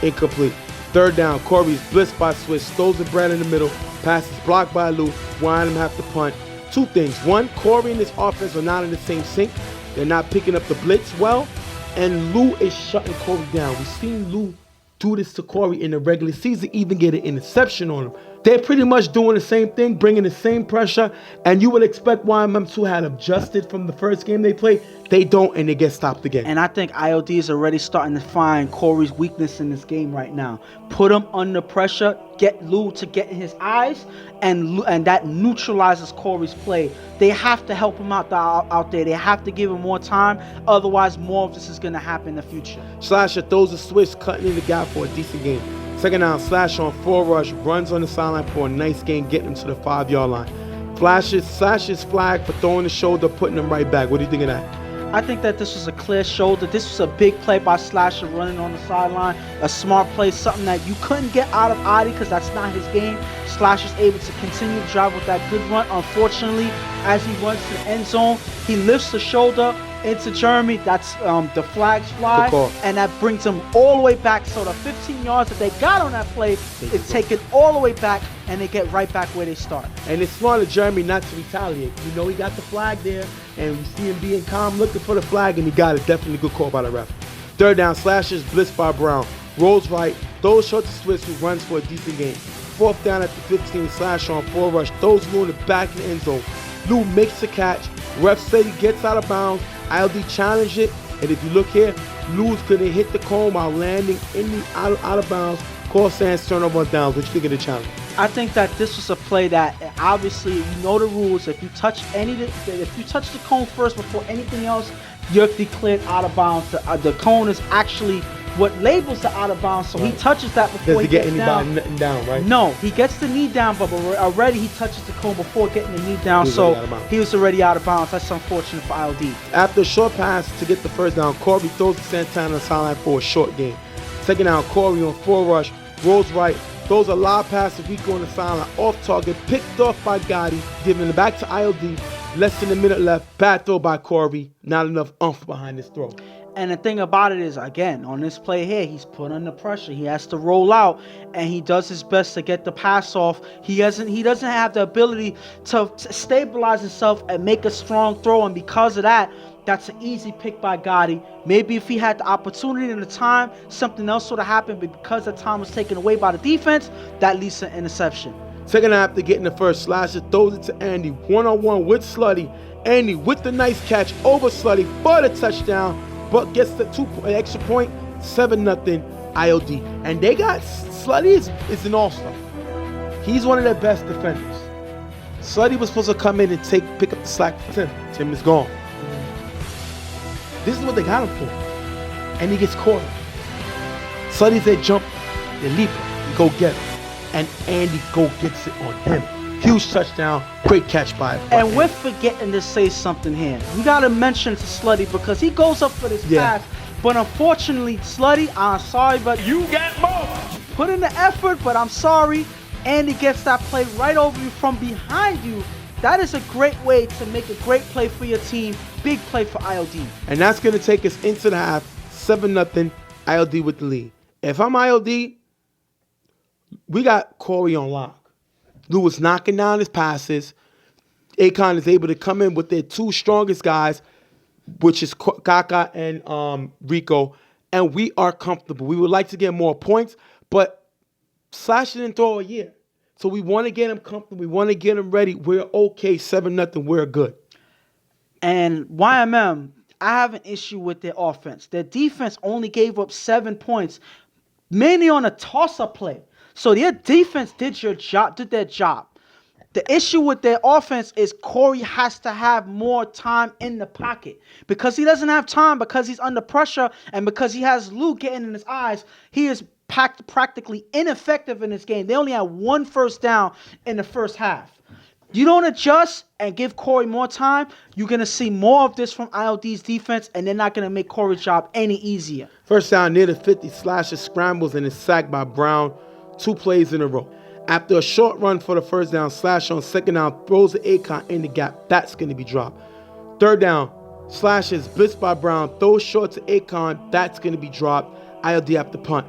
A: incomplete. Third down, Corey's blitzed by Swiss, throws to Brad in the middle, pass is blocked by Lou, Y.M have to punt. Two things. One, Corey and his offense are not in the same sync. They're not picking up the blitz well, and Lou is shutting Corey down. We've seen Lou do this to Corey in the regular season, even get an interception on him. They're pretty much doing the same thing, bringing the same pressure, and you would expect Y.M to have adjusted from the first game they played. They don't, and they get stopped again.
B: And I think I.O.D is already starting to find Corey's weakness in this game right now. Put him under pressure, get Lou to get in his eyes, and that neutralizes Corey's play. They have to help him out there. They have to give him more time. Otherwise, more of this is going to happen in the future.
A: Slasher throws a switch, cutting in the gap for a decent game. Second down, Slasher on 4 rush, runs on the sideline for a nice game, getting him to the 5-yard line. Slash's flag for throwing the shoulder, putting him right back. What do you think of that?
B: I think that this was a clear shoulder. This was a big play by Slasher running on the sideline. A smart play, something that you couldn't get out of I.O.D because that's not his game. Slasher's able to continue to drive with that good run. Unfortunately, as he runs to the end zone, he lifts the shoulder into Jeremy. That's the flags fly, and that brings him all the way back. So the 15 yards that they got on that play is taken all the way back, and they get right back where they start.
A: And it's smart of Jeremy not to retaliate. You know, he got the flag there, and we see him being calm, looking for the flag, and he got it. Definitely a good call by the ref. Third down, Slashers blitzed by Brown. Rolls right, throws short to Swiss, who runs for a decent game. Fourth down at the 15, Slasher on 4 rush, throws Lou in the back of the end zone. Lou makes the catch. Ref said he gets out of bounds. I.O.D challenged it, and if you look here, Lou's gonna hit the cone while landing in the out of bounds. Call Sands turnover on downs. What you think of the challenge?
B: I think that this was a play that obviously you know the rules. If you touch the cone first before anything else, you're declared out of bounds. The cone is actually what labels the out of bounds, so he touches that before he gets down.
A: Does he get anybody down, right?
B: No, he gets the knee down, but already he touches the cone before getting the knee down, so he was already out of bounds. That's unfortunate for I.O.D.
A: After a short pass to get the first down, Corey throws to Santana on the sideline for a short game. Second down, Corey on 4 rush, rolls right, throws a lob pass to Rico on the sideline, off target, picked off by Gotti, giving it back to I.O.D. Less than a minute left, bad throw by Corey, not enough oomph behind this throw.
B: And the thing about it is, again, on this play here, he's put under pressure. He has to roll out, and he does his best to get the pass off. He doesn't have the ability to stabilize himself and make a strong throw, and because of that, that's an easy pick by Gotti. Maybe if he had the opportunity and the time, something else would have happened, but because the time was taken away by the defense, that leads to an interception.
A: Second after getting the first, Slasher throws it to Andy, one-on-one with Slutty. Andy with the nice catch over Slutty for the touchdown, but gets the extra point, 7-0 I.O.D. And they got, Slutty is an all-star. He's one of their best defenders. Slutty was supposed to come in and pick up the slack for Tim. Tim is gone. This is what they got him for. And he gets caught. Slutty's their jump, their leaper, and go get him. And Andy go gets it on him. Huge touchdown, great catch by him.
B: And we're forgetting to say something here. We gotta mention to Slutty because he goes up for this pass, but unfortunately, Slutty, I'm sorry, but you got both. Put in the effort, but I'm sorry. Andy gets that play right over you from behind you. That is a great way to make a great play for your team. Big play for I.O.D.
A: And that's gonna take us into the half, 7-0 I.O.D. with the lead. If I'm I.O.D., we got Corey on lock. Lou was knocking down his passes. Akon is able to come in with their 2 strongest guys, which is Kaka and Rico, and we are comfortable. We would like to get more points, but Slash didn't throw a year. So we want to get him comfortable. We want to get him ready. We're okay, 7-0. We're good.
B: And Y.M.M, I have an issue with their offense. Their defense only gave up 7 points, mainly on a toss-up play. So their defense did their job. The issue with their offense is Corey has to have more time in the pocket. Because he doesn't have time, because he's under pressure, and because he has Lou getting in his eyes, he is practically ineffective in this game. They only had 1 first down in the first half. You don't adjust and give Corey more time, you're going to see more of this from I.O.D's defense, and they're not going to make Corey's job any easier.
A: First down near the 50, Slasher scrambles and is sacked by Brown 2 plays in a row. After a short run for the first down, Slasher on second down throws the Akon in the gap. That's going to be dropped. Third down, Slasher is blitzed by Brown, throws short to Akon. That's going to be dropped. I.O.D after punt.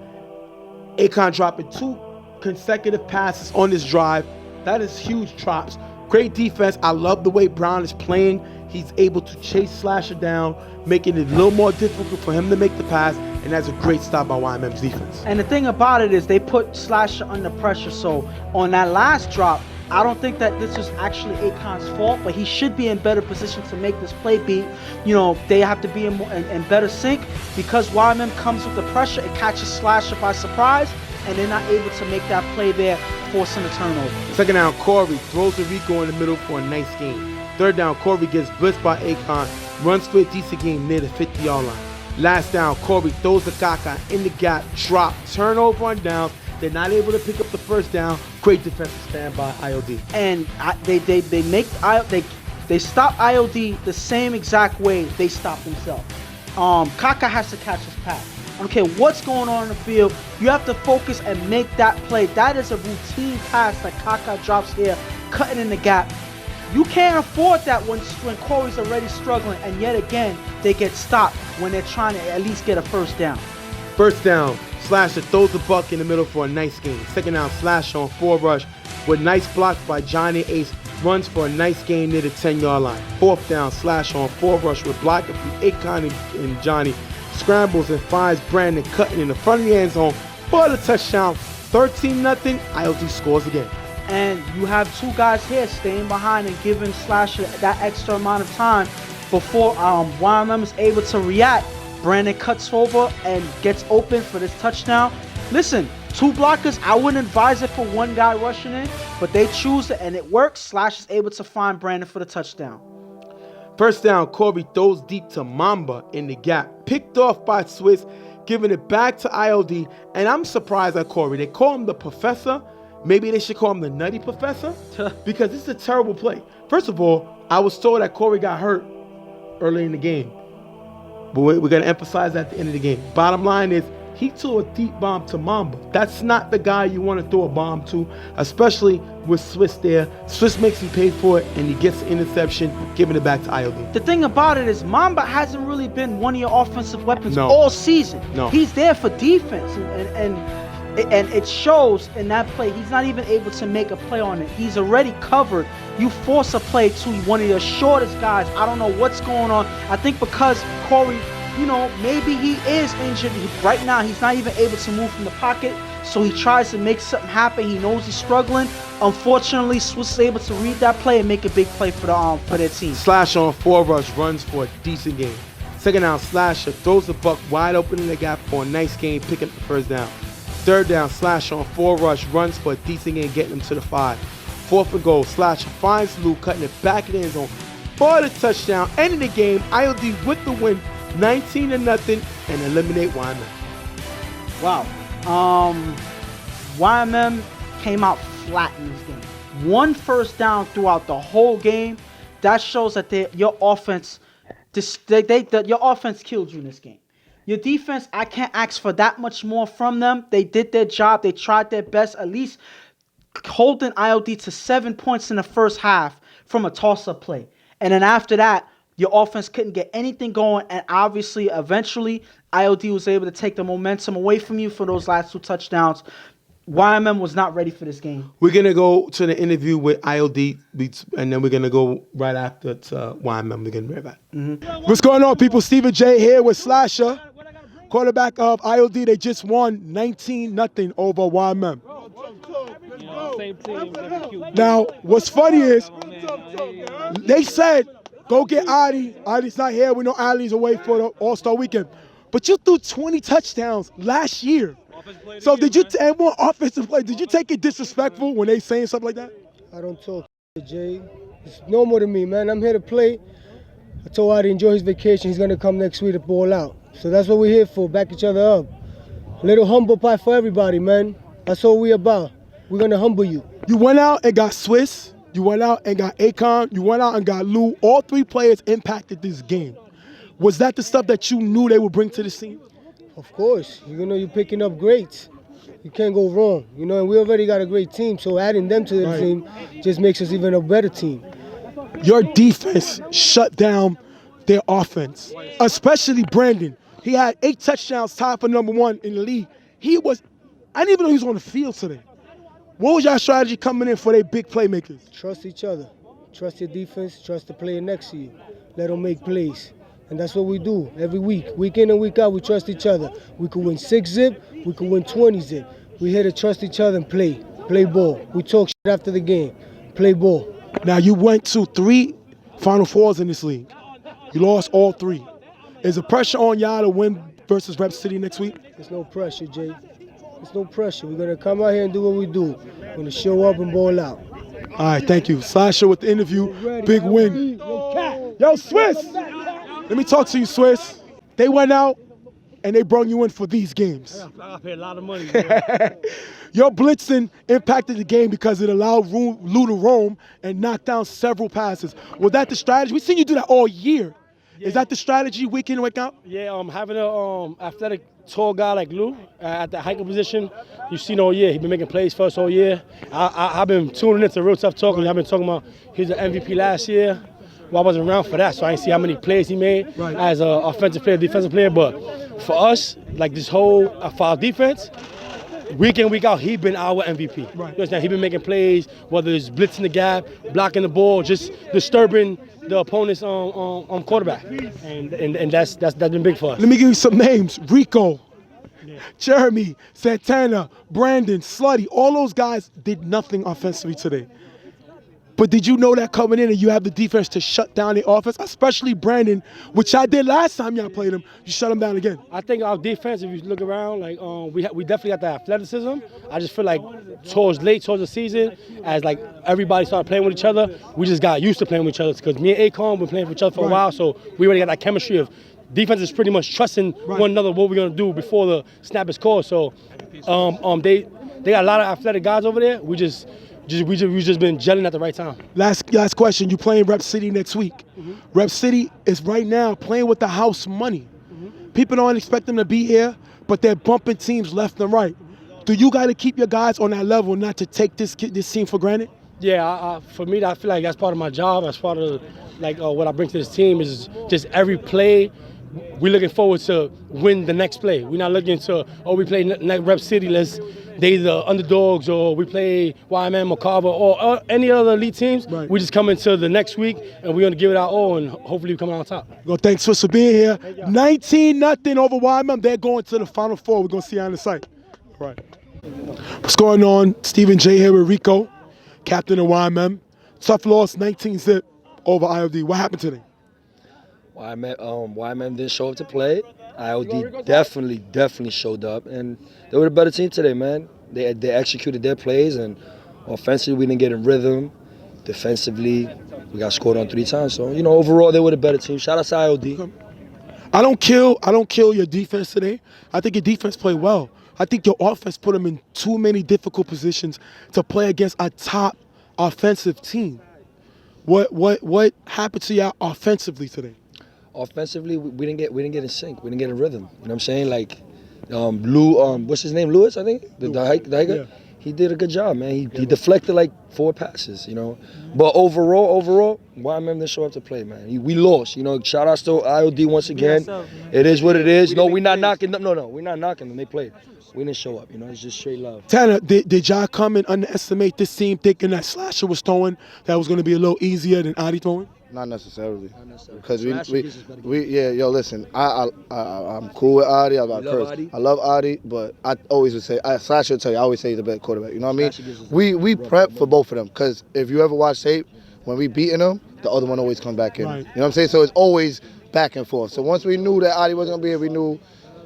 A: Akon dropping 2 consecutive passes on this drive. That is huge drops. Great defense. I love the way Brown is playing. He's able to chase Slasher down, making it a little more difficult for him to make the pass, and that's a great stop by Y.M.M's defense.
B: And the thing about it is they put Slasher under pressure, so on that last drop, I don't think that this was actually Akon's fault, but he should be in better position to make this play beat. You know, they have to be in better sync because Y.M.M comes with the pressure, it catches Slasher by surprise, and they're not able to make that play there, forcing a turnover.
A: Second down, Corey throws to Rico in the middle for a nice gain. Third down, Corey gets blitzed by Akon, runs for a decent gain near the 50-yard line. Last down, Corey throws the Kaka in the gap, drop, turnover on downs. They're not able to pick up the first down. Great defensive stand by I.O.D.
B: And they stop I.O.D the same exact way they stop themselves. Kaka has to catch his pass. I don't care what's going on in the field. You have to focus and make that play. That is a routine pass that Kaka drops here, cutting in the gap. You can't afford that when Corey's already struggling, and yet again, they get stopped when they're trying to at least get a first down.
A: First down, Slasher throws the buck in the middle for a nice gain. Second down, Slasher on 4 rush with nice blocks by Johnny Ace, runs for a nice gain near the 10-yard line. Fourth down, Slasher on 4 rush with blocking from Akon and Johnny, scrambles and finds Brandon cutting in the front of the end zone for the touchdown. 13-0, I.O.D scores again.
B: And you have 2 guys here staying behind and giving Slasher that extra amount of time before Y.M.M is able to react. Brandon cuts over and gets open for this touchdown. Listen, 2 blockers, I wouldn't advise it for 1 guy rushing in, but they choose it and it works. Slasher's able to find Brandon for the touchdown.
A: First down, Corey throws deep to Mamba in the gap. Picked off by Swiss, giving it back to I.O.D. And I'm surprised at Corey. They call him the Professor. Maybe they should call him the Nutty Professor because this is a terrible play. First of all, I was told that Corey got hurt early in the game. But we're going to emphasize that at the end of the game. Bottom line is, he threw a deep bomb to Mamba. That's not the guy you want to throw a bomb to, especially with Swiss there. Swiss makes him pay for it, and he gets the interception, giving it back to I.O.D.
B: The thing about it is Mamba hasn't really been one of your offensive weapons all season.
A: No.
B: He's there for defense, and it shows in that play. He's not even able to make a play on it. He's already covered. You force a play to one of your shortest guys. I don't know what's going on. I think because Corey, you know, maybe he is injured. Right now, he's not even able to move from the pocket, so he tries to make something happen. He knows he's struggling. Unfortunately, Swiss is able to read that play and make a big play for their team.
A: Slasher on 4 rush runs for a decent game. Second down, Slasher throws the buck wide open in the gap for a nice game, picking up the first down. Third down, Slasher on 4 rush runs for a decent game, getting him to the 5. Fourth and goal, Slasher finds Lou, cutting it back in the end zone for the touchdown. Ending the game, I.O.D with the win, 19-0, and eliminate Y.M.M.
B: Wow. Y.M.M came out flat in this game. 1 first down throughout the whole game. That shows that your offense killed you in this game. Your defense, I can't ask for that much more from them. They did their job. They tried their best, at least holding I.O.D to 7 points in the first half from a toss-up play. And then after that, your offense couldn't get anything going. And obviously, eventually, I.O.D was able to take the momentum away from you for those last 2 touchdowns. Y.M.M was not ready for this game.
A: We're going to go to the interview with I.O.D, and then we're going to go right after to Y.M.M. We're going to be right back. Mm-hmm. What's going on, people? Stephen J here with Slasher, quarterback of I.O.D. They just won 19-0 over Y.M.M. Now, what's funny is they said, go get I.O.D. I.O.D's not here. We know I.O.D's away for the All-Star weekend. But you threw 20 touchdowns last year. So did you, and more offensive play, did you take it disrespectful when they saying something like that?
D: I don't talk, Jay. It's normal to me, man. I'm here to play. I told I.O.D to enjoy his vacation. He's going to come next week to ball out. So that's what we're here for, back each other up. Little humble pie for everybody, man. That's all we about. We're gonna humble you.
A: You went out and got Swiss. You went out and got Akon. You went out and got Lou. All three players impacted this game. Was that the stuff that you knew they would bring to the scene?
D: Of course. You know, you're picking up greats. You can't go wrong. You know, and we already got a great team, so adding them to the team just makes us even a better team.
A: Your defense shut down their offense, especially Brandon. He had 8 touchdowns, tied for #1 in the league. I didn't even know he was on the field today. What was your strategy coming in for their big playmakers?
D: Trust each other. Trust your defense. Trust the player next to you. Let them make plays. And that's what we do every week. Week in and week out, we trust each other. We could win 6-zip. We could win 20-zip. We're here to trust each other and play. Play ball. We talk shit after the game. Play ball.
A: Now, you went to 3 Final Fours in this league. You lost all 3. Is the pressure on y'all to win versus Rep City next week?
D: There's no pressure, Jay. There's no pressure. We're going to come out here and do what we do. We're going to show up and ball out.
A: All right, thank you. Slideshow with the interview. Big win. Yo, Swiss. Let me talk to you, Swiss. They went out and they brought you in for these games.
E: I paid a lot of money.
A: Your blitzing impacted the game because it allowed Lou to roam and knock down several passes. Was that the strategy? We've seen you do that all year. Yeah. Is that the strategy week in and week out?
E: Yeah, having an athletic, tall guy like Lou at the hiker position, you've seen all year. He's been making plays for us all year. I've been tuning into Real Tough Talk. I've been talking about he was an MVP last year. Well, I wasn't around for that, so I didn't see how many plays he made as an offensive player, defensive player. But for us, like this whole for our defense, week in, week out, he's been our MVP. Right. You understand? He's been making plays, whether it's blitzing the gap, blocking the ball, just disturbing the opponent's quarterback, and that's been big for us.
A: Let me give you some names: Rico, Jeremy, Santana, Brandon, Slutty. All those guys did nothing offensively today. But did you know that coming in and you have the defense to shut down the offense, especially Brandon, which I did last time y'all played him, you shut him down again?
E: I think our defense, if you look around, like we definitely got the athleticism. I just feel like towards the season, as like everybody started playing with each other, we just got used to playing with each other because me and Akon been playing with each other for a while, so we already got that chemistry of defense is pretty much trusting one another what we're gonna do before the snap is called. So they got a lot of athletic guys over there. We just been gelling at the right time.
A: Last question. You playing Rep City next week. Rep City is right now playing with the house money. People don't expect them to be here, but they're bumping teams left and right. Do you got to keep your guys on that level, not to take this team for granted?
E: Yeah, for me, I feel like that's part of my job. That's part of what I bring to this team is just every play. We're looking forward to win the next play. We're not looking to, we play next Rep City, they the underdogs, or we play Y.M.M. or Carver or any other elite teams. Right. We just come into the next week and we're going to give it our all and hopefully we come out on top.
A: Well, thanks for being here. 19-0 over Y.M.M. They're going to the Final Four. We're going to see you on the site. All right. What's going on? Stephen J here with Rico, captain of Y.M.M. Tuff loss 19-0 over I.O.D. What happened today?
F: Y.M.M. didn't show up to play. I.O.D. definitely showed up, and they were the better team today, man. They executed their plays, and offensively we didn't get in rhythm. Defensively, we got scored on 3 times. So overall they were the better team. Shout out to I.O.D.
A: I don't kill your defense today. I think your defense played well. I think your offense put them in too many difficult positions to play against a top offensive team. What happened to y'all offensively today?
F: Offensively, we didn't get in sync. We didn't get in rhythm. You know what I'm saying? Like Lou, what's his name? Lewis, I think. The hiker. Yeah. He did a good job, man. He deflected like 4 passes, But overall, Y.M.M. didn't show up to play, man. We lost, Shout out to I.O.D. once again. It is what it is. No, we're not knocking them. No, we're not knocking them. They played. We didn't show up, It's just straight love.
A: Tanner, did y'all come and underestimate this team, thinking that Slasher was throwing that was going to be a little easier than I.O.D. throwing?
C: Not necessarily. Because listen, I'm cool with I.O.D. I love I.O.D., but I always would say, Slasher would tell you, I always say he's the better quarterback. You know what I mean? We prep for both of them, because if you ever watch tape, when we beating them, the other one always comes back in. Right. You know what I'm saying? So it's always back and forth. So once we knew that I.O.D. wasn't going to be here, we knew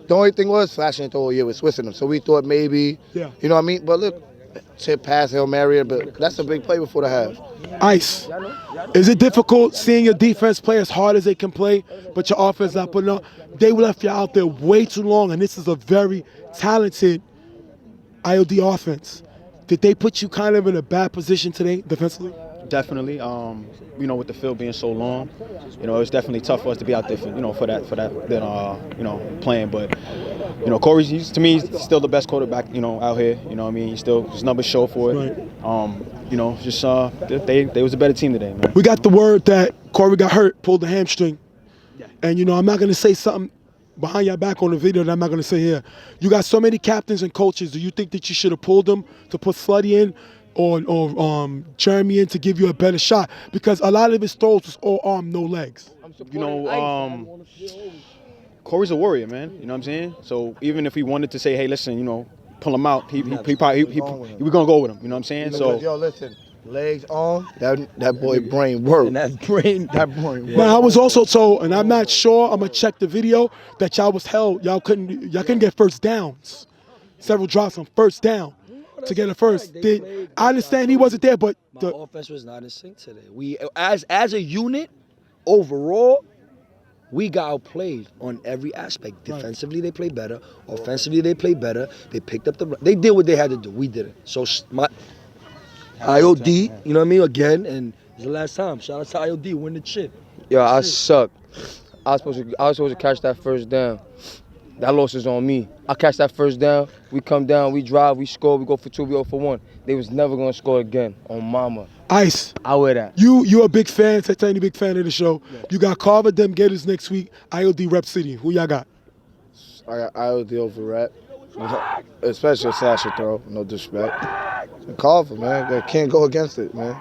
C: the only thing was Flash didn't throw all year with Swiss in them. So we thought maybe, you know what I mean? But look, tip pass, Hail Mary, but that's a big play before the half.
A: Ice, is it difficult seeing your defense play as hard as they can play, but your offense not putting up? They left you out there way too long, and this is a very
G: talented I.O.D. offense. Did they put you kind of in a bad position today defensively?
H: Definitely. With the field being so long, it's definitely tough for us to be out there for that than playing. But Corey, to me, he's still the best quarterback, out here. You know what I mean? His numbers show for it.
G: Right.
H: They was a better team today, man.
G: We got the word that Corey got hurt, pulled the hamstring. And, I'm not going to say something behind your back on the video that I'm not going to say here. You got so many captains and coaches. Do you think that you should have pulled them to put Slutty in or Jeremy in to give you a better shot? Because a lot of his throws was all arm, no legs.
H: Corey's a warrior, man. You know what I'm saying? So even if we wanted to say, hey, listen, pull him out, we're going to go with him. You know what I'm saying? So,
C: yo, listen. Legs on, that boy brain work.
F: And that brain work.
G: Now I was also told, and I'm not sure, I'm gonna check the video, that y'all was held, y'all couldn't get first downs. Several drops on first down to get a first. I understand he wasn't there, but
F: the offense was not in sync today. We as a unit, overall, we got outplayed on every aspect. Defensively, they played better. Offensively, they played better. They picked up they did what they had to do. We didn't. So I.O.D, you know what I mean? Again, and it's the last time. Shout out to I.O.D, win the chip.
I: Yo, I suck. I was supposed to catch that first down. That loss is on me. I catch that first down, we come down, we drive, we score, we go for 2, we go for 1. They was never gonna score again on mama.
G: Ice.
I: I wear that.
G: You a big fan, tiny big fan of the show. Yeah. You got Carver, them Gators next week, I.O.D Rep City. Who y'all got?
C: I got I.O.D over Rep. Especially a slasher throw, no disrespect. And Carver, man, they can't go against it, man.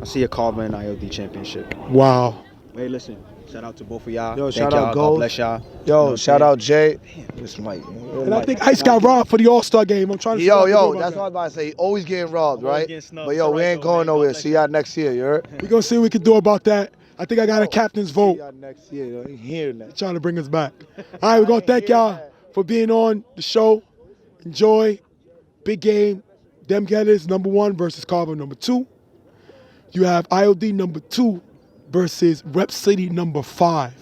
H: I see a Carver and I.O.D championship.
G: Wow.
H: Hey, listen, shout out to both of y'all.
C: Yo,
H: Thank
C: shout
H: y'all.
C: out Gold.
H: God bless y'all.
C: Yo, shout out Jay. This Mike.
G: And I think Ice got robbed for the All-Star game. I'm trying to
C: Yo, that's what I was about to say. Always getting robbed, right? But yo, we ain't going nowhere. See y'all next year, you heard?
G: We're going to see what we can do about that. I think I got a captain's vote.
C: See y'all next year. You ain't hearing that.
G: Trying to bring us back. All right, we're going to thank y'all for being on the show. Enjoy. Big game. Dem Getters #1 versus Carver #2. You have I.O.D #2 versus Rep City #5.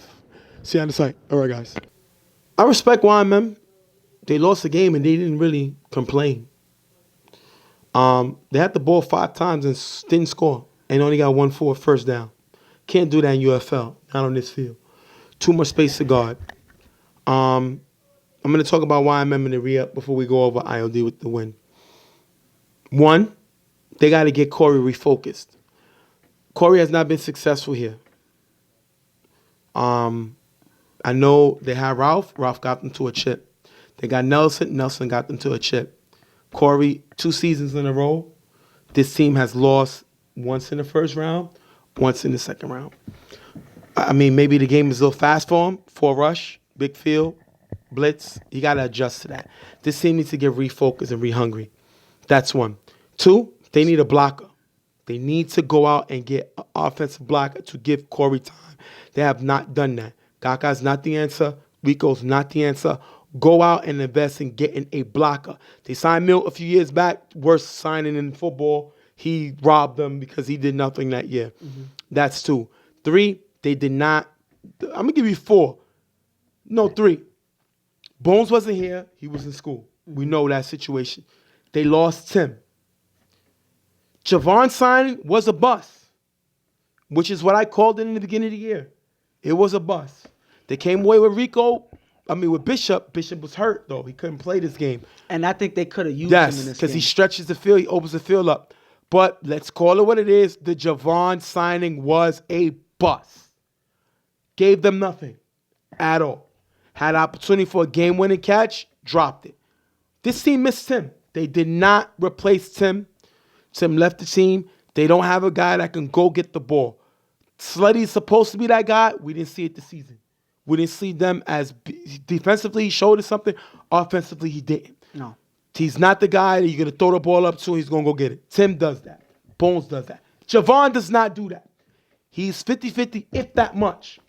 G: See you on the site. All right, guys. I respect Y.M.M. They lost the game and they didn't really complain. They had the ball 5 times and didn't score and only got 1 for a first down. Can't do that in UFL, not on this field. Too much space to guard. I'm going to talk about Y.M.M. in the re-up before we go over I.O.D with the win. 1, they got to get Corey refocused. Corey has not been successful here. I know they had Ralph. Ralph got them to a chip. They got Nelson. Nelson got them to a chip. Corey, 2 seasons in a row, this team has lost once in the first round, once in the second round. I mean, maybe the game is a little fast for him. 4 rush, big field, blitz. You got to adjust to that. This team needs to get refocused and re-hungry. That's 1. 2, they need a blocker. They need to go out and get an offensive blocker to give Corey time. They have not done that. Gaga's not the answer. Rico's not the answer. Go out and invest in getting a blocker. They signed Milt a few years back. Worst signing in football. He robbed them because he did nothing that year. Mm-hmm. That's 2. 3, they did not. I'm going to give you 4. No, 3. Bones wasn't here. He was in school. We know that situation. They lost Tim. Javon signing was a bust, which is what I called it in the beginning of the year. It was a bust. They came away with with Bishop. Bishop was hurt, though. He couldn't play this game.
B: And I think they could have used him in this game.
G: Yes, because he stretches the field. He opens the field up. But let's call it what it is. The Javon signing was a bust. Gave them nothing at all. Had opportunity for a game-winning catch, dropped it. This team missed Tim. They did not replace Tim. Tim left the team. They don't have a guy that can go get the ball. Slutty's supposed to be that guy. We didn't see it this season. We didn't see them as defensively. He showed us something. Offensively, he didn't.
B: No.
G: He's not the guy that you're going to throw the ball up to. He's going to go get it. Tim does that. Bones does that. Javon does not do that. He's 50-50, if that much.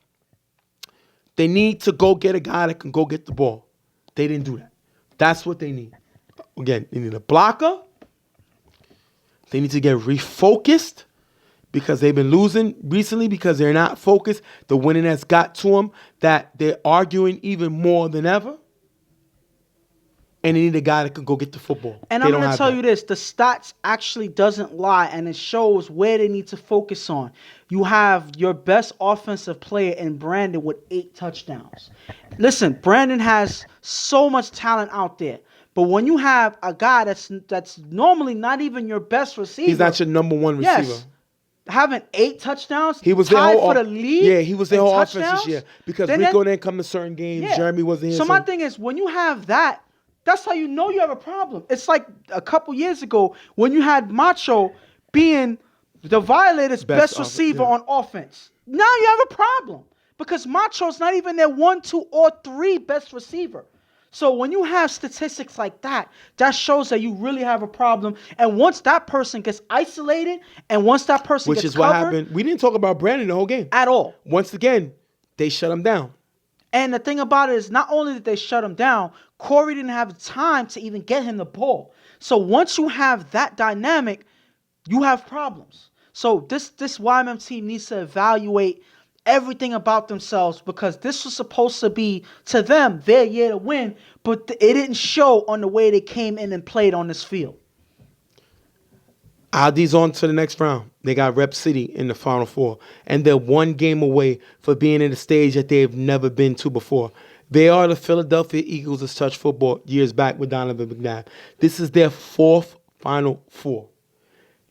G: They need to go get a guy that can go get the ball. They didn't do that. That's what they need. Again, they need a blocker. They need to get refocused because they've been losing recently because they're not focused. The winning has got to them that they're arguing even more than ever. and they need a guy that can go get the football.
B: And
G: They
B: I'm
G: don't
B: going to
G: have
B: tell
G: that.
B: you this. The stats actually doesn't lie, and it shows where they need to focus on. You have your best offensive player in Brandon with 8 touchdowns. Listen, Brandon has so much talent out there. But when you have a guy that's normally not even your best receiver.
G: He's not your number one receiver.
B: Yes. Having 8 touchdowns,
G: He was their
B: tied
G: whole
B: for the lead.
G: Yeah, he was their
B: in
G: whole offense
B: touchdowns,
G: this year because
B: then
G: Rico didn't come to certain games.
B: yeah.
G: Jeremy wasn't here.
B: So my thing is, when you have that, that's how you know you have a problem. It's like a couple years ago when you had Macho being the Violators' best receiver on offense. Now you have a problem because Macho's not even their 1, 2, or 3 best receiver. So when you have statistics like that, that shows that you really have a problem. And once that person gets isolated, and once that person
G: which
B: gets
G: is what
B: covered,
G: happened. We didn't talk about Brandon the whole game
B: at all.
G: Once again, they shut him down.
B: And the thing about it is, not only did they shut him down, Corey didn't have the time to even get him the ball. So once you have that dynamic, you have problems. So this Y.M.M team needs to evaluate everything about themselves because this was supposed to be, to them, their year to win, but it didn't show on the way they came in and played on this field.
G: I.O.D's on to the next round. They got Rep City in the Final Four, and they're 1 game away for being in a stage that they've never been to before. They are the Philadelphia Eagles of touch football years back with Donovan McNabb. This is their 4th Final Four.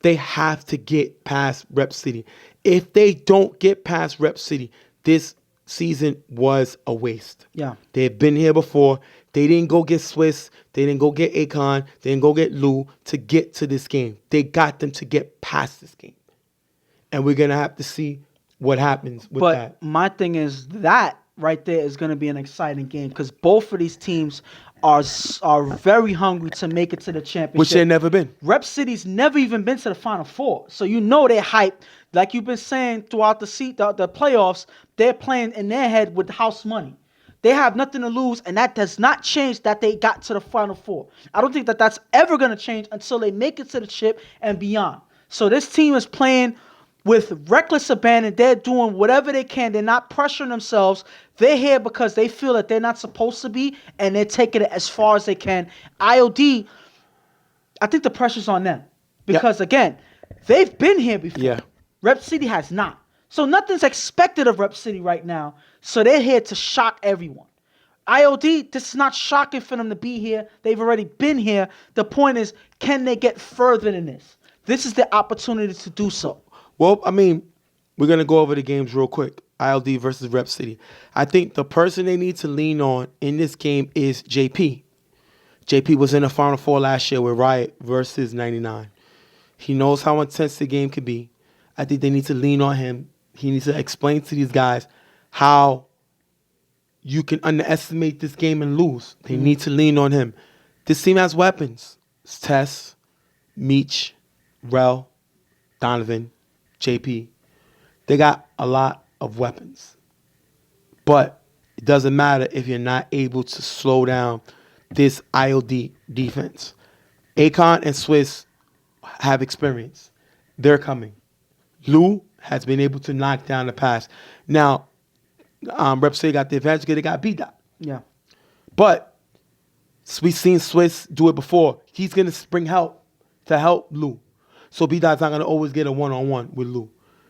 G: They have to get past Rep City. If they don't get past Rep City, this season was a waste.
B: Yeah.
G: They've been here before. They didn't go get Swiss. They didn't go get Akon. They didn't go get Lou to get to this game. They got them to get past this game. And we're going to have to see what happens with that.
B: But my thing is that right there is going to be an exciting game because both of these teams are very hungry to make it to the championship.
G: Which they've never been.
B: Rep City's never even been to the Final Four. So you know they're hyped. Like you've been saying throughout the playoffs, they're playing in their head with house money. They have nothing to lose, and that does not change that they got to the Final Four. I don't think that that's ever going to change until they make it to the chip and beyond. So this team is playing with reckless abandon. They're doing whatever they can. They're not pressuring themselves. They're here because they feel that they're not supposed to be, and they're taking it as far as they can. I.O.D., I think the pressure's on them because, again, they've been here before.
G: Yeah.
B: Rep City has not. So nothing's expected of Rep City right now. So they're here to shock everyone. I.O.D., this is not shocking for them to be here. They've already been here. The point is, can they get further than this? This is the opportunity to do so.
G: Well, I mean, we're going to go over the games real quick. I.O.D. versus Rep City. I think the person they need to lean on in this game is JP. JP was in the Final Four last year with Riot versus 99. He knows how intense the game can be. I think they need to lean on him. He needs to explain to these guys how you can underestimate this game and lose. They need to lean on him. This team has weapons. It's Tess, Meech, Rel, Donovan, JP. They got a lot of weapons. But it doesn't matter if you're not able to slow down this I.O.D. defense. Akon and Swiss have experience. They're coming. Lou has been able to knock down the pass. Now, Rep City got the advantage because they got B-Dot.
B: Yeah.
G: But we've seen Swiss do it before. He's going to bring help to help Lou. So B-Dot's not going to always get a one-on-one with Lou.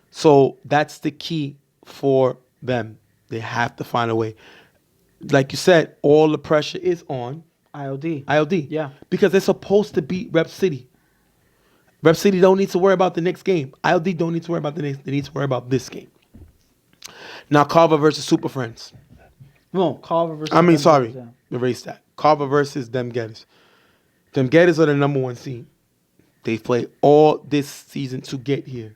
G: So that's the key for them. They have to find a way. Like you said, all the pressure is on
B: I.O.D.
G: I.O.D.
B: Yeah.
G: Because they're supposed to beat Rep City. Rep City don't need to worry about the next game. I.O.D. don't need to worry about the next. They need to worry about this game. Now, Carver versus Super Friends.
B: No, Carver versus...
G: Erase that. Carver versus Them Getters. Them Getters are the number 1 seed. They played all this season to get here.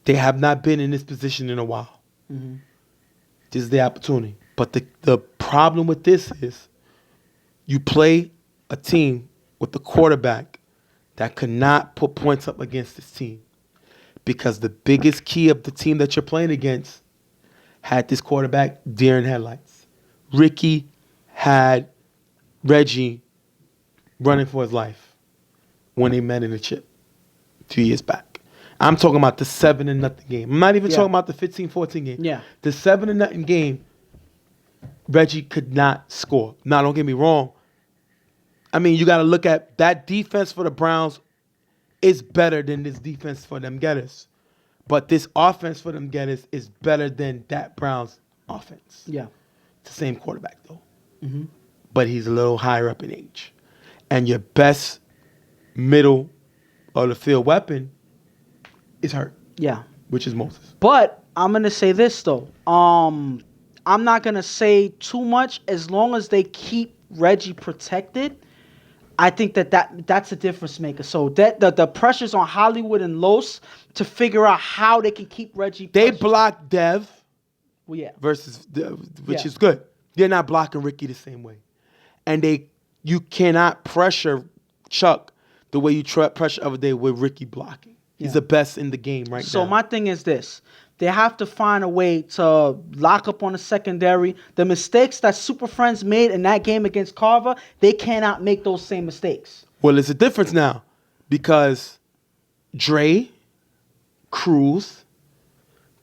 G: They have not been in this position in a while.
B: Mm-hmm.
G: This is the opportunity. But the problem with this is you play a team with the quarterback that could not put points up against this team. Because the biggest key of the team that you're playing against had this quarterback deer in headlights. Ricky had Reggie running for his life when they met in the chip 2 years back. I'm talking about the 7-0 game. I'm not even talking about the 15-14 game.
B: Yeah.
G: The 7-0 game, Reggie could not score. Now, don't get me wrong. I mean, you got to look at that defense for the Browns is better than this defense for them Getters. But this offense for them Getters is better than that Browns offense.
B: Yeah.
G: It's the same quarterback, though. But he's a little higher up in age. And your best middle of the field weapon is hurt.
B: Yeah.
G: Which is Moses.
B: But I'm going to say this, though. I'm not going to say too much. As long as they keep Reggie protected, I think that's a difference maker. So that the pressure's on Hollywood and Los to figure out how they can keep Reggie.
G: They block Dev
B: versus
G: which is good. They're not blocking Ricky the same way. And you cannot pressure Chuck the way you pressure other day with Ricky blocking. He's the best in the game right now.
B: So my thing is this. They have to find a way to lock up on the secondary. The mistakes that Super Friends made in that game against Carver, they cannot make those same mistakes.
G: Well, there's a difference now because Dre, Cruz,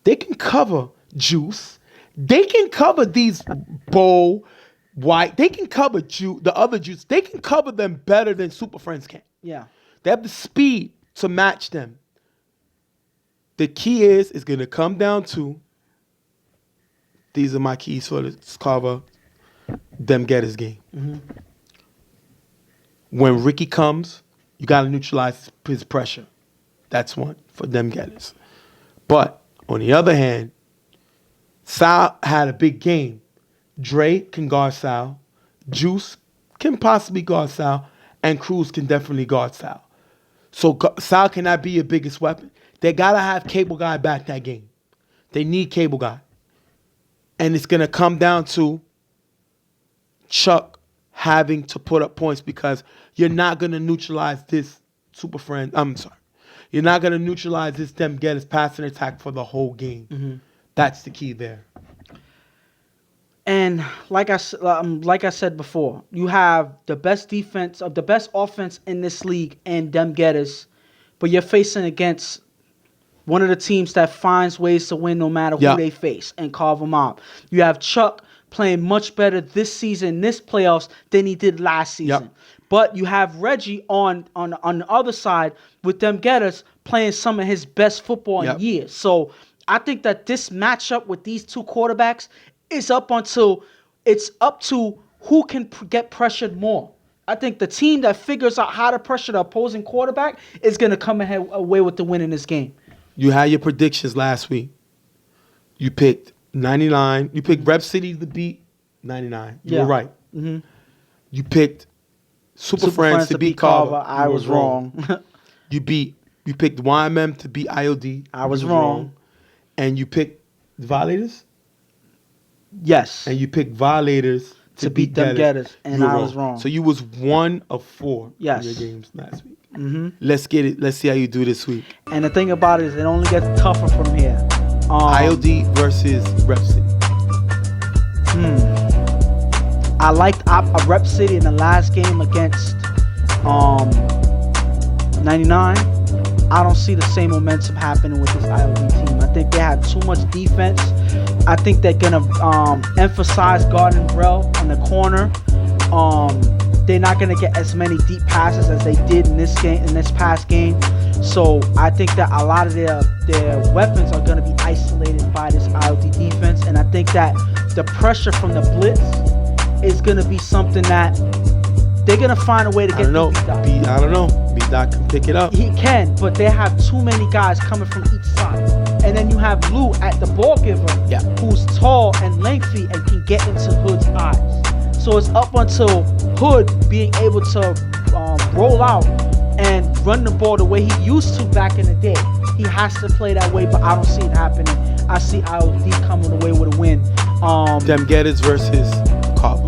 G: they can cover Juice. They can cover these Bo, White. They can cover the other Juice. They can cover them better than Super Friends can.
B: Yeah.
G: They have the speed to match them. The key is going to come down to, these are my keys for this Carver, them Getters game. When Ricky comes, you got to neutralize his pressure. That's one for them Getters. But on the other hand, Sal had a big game. Dre can guard Sal. Juice can possibly guard Sal. And Cruz can definitely guard Sal. So Sal cannot be your biggest weapon. They got to have Cable Guy back that game. They need Cable Guy. And it's going to come down to Chuck having to put up points because you're not going to neutralize this Super Friend. I'm sorry. You're not going to neutralize this them Getters passing attack for the whole game. That's the key there.
B: And like I said before, you have the best defense, the best offense in this league and them Getters, but you're facing against one of the teams that finds ways to win no matter who they face, and Carver Mobb. You have Chuck playing much better this season, this playoffs, than he did last season. But you have Reggie on the other side with them Getters playing some of his best football in years. So I think that this matchup with these two quarterbacks is up to who can get pressured more. I think the team that figures out how to pressure the opposing quarterback is going to come away with the win in this game.
G: You had your predictions last week. You picked 99. You picked Rep City to beat 99. You were right. You picked Super Friends to beat Carver.
B: I was wrong.
G: You picked Y.M.M to beat I.O.D.
B: I was wrong.
G: And you picked Violators?
B: Yes.
G: And you picked Violators to beat them Getters.
B: And I was wrong.
G: So you was 1 of 4 in your games last week. Let's get it. Let's see how you do this week.
B: And the thing about it is it only gets tougher from here.
G: I.O.D. versus Rep City.
B: I liked Rep City in the last game against 99. I don't see the same momentum happening with this I.O.D. team. I think they have too much defense. I think they're going to emphasize Garden Brell on the corner. They're not going to get as many deep passes as they did in this past game. So I think that a lot of their weapons are going to be isolated by this I.O.D. defense. And I think that the pressure from the blitz is going to be something that they're going to find a way to get to B-Dot.
G: I don't know. B-Dot can pick it up.
B: He can, but they have too many guys coming from each side. And then you have Lou at the ball giver, who's tall and lengthy and can get into Hood's eyes. So it's up until Hood being able to roll out and run the ball the way he used to back in the day. He has to play that way, but I don't see it happening. I see I.O.D. coming away with a win.
G: Them Getters versus Carver.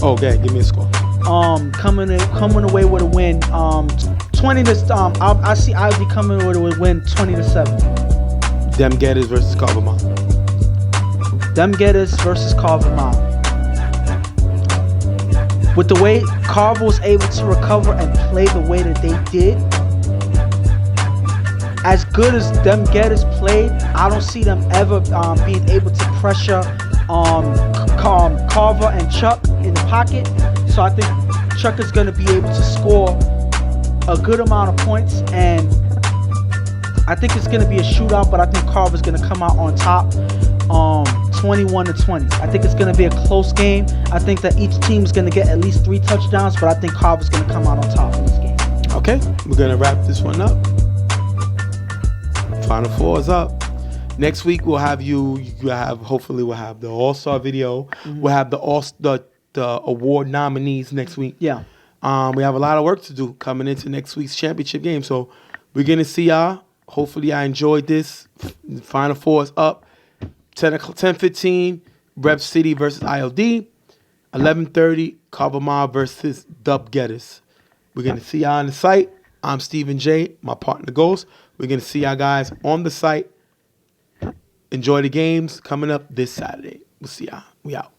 G: Okay, give me a score.
B: Coming away with a win. 20 to I see I.O.D. coming away with a win 20-7.
G: Them Getters versus Carver Mobb.
B: Them Getters versus Carver Mobb. With the way Carver was able to recover and play the way that they did, as good as them Getters played, I don't see them ever being able to pressure Carver and Chuck in the pocket. So I think Chuck is going to be able to score a good amount of points, and I think it's going to be a shootout, but I think Carver's going to come out on top 21-20. I think it's going to be a close game. I think that each team is going to get at least 3 touchdowns, but I think Carver's going to come out on top in this game.
G: Okay, we're going to wrap this one up. Final Four is up. Next week we'll have hopefully we'll have the All-Star video. Mm-hmm. We'll have the award nominees next week.
B: Yeah.
G: We have a lot of work to do coming into next week's championship game. So we're going to see y'all. Hopefully I enjoyed this. Final Four is up. 10:15, Rep City versus I.O.D. 11:30, Carver Mobb versus Dub Getters. We're going to see y'all on the site. I'm Stephen J, my partner Ghost. We're going to see y'all guys on the site. Enjoy the games coming up this Saturday. We'll see y'all. We out.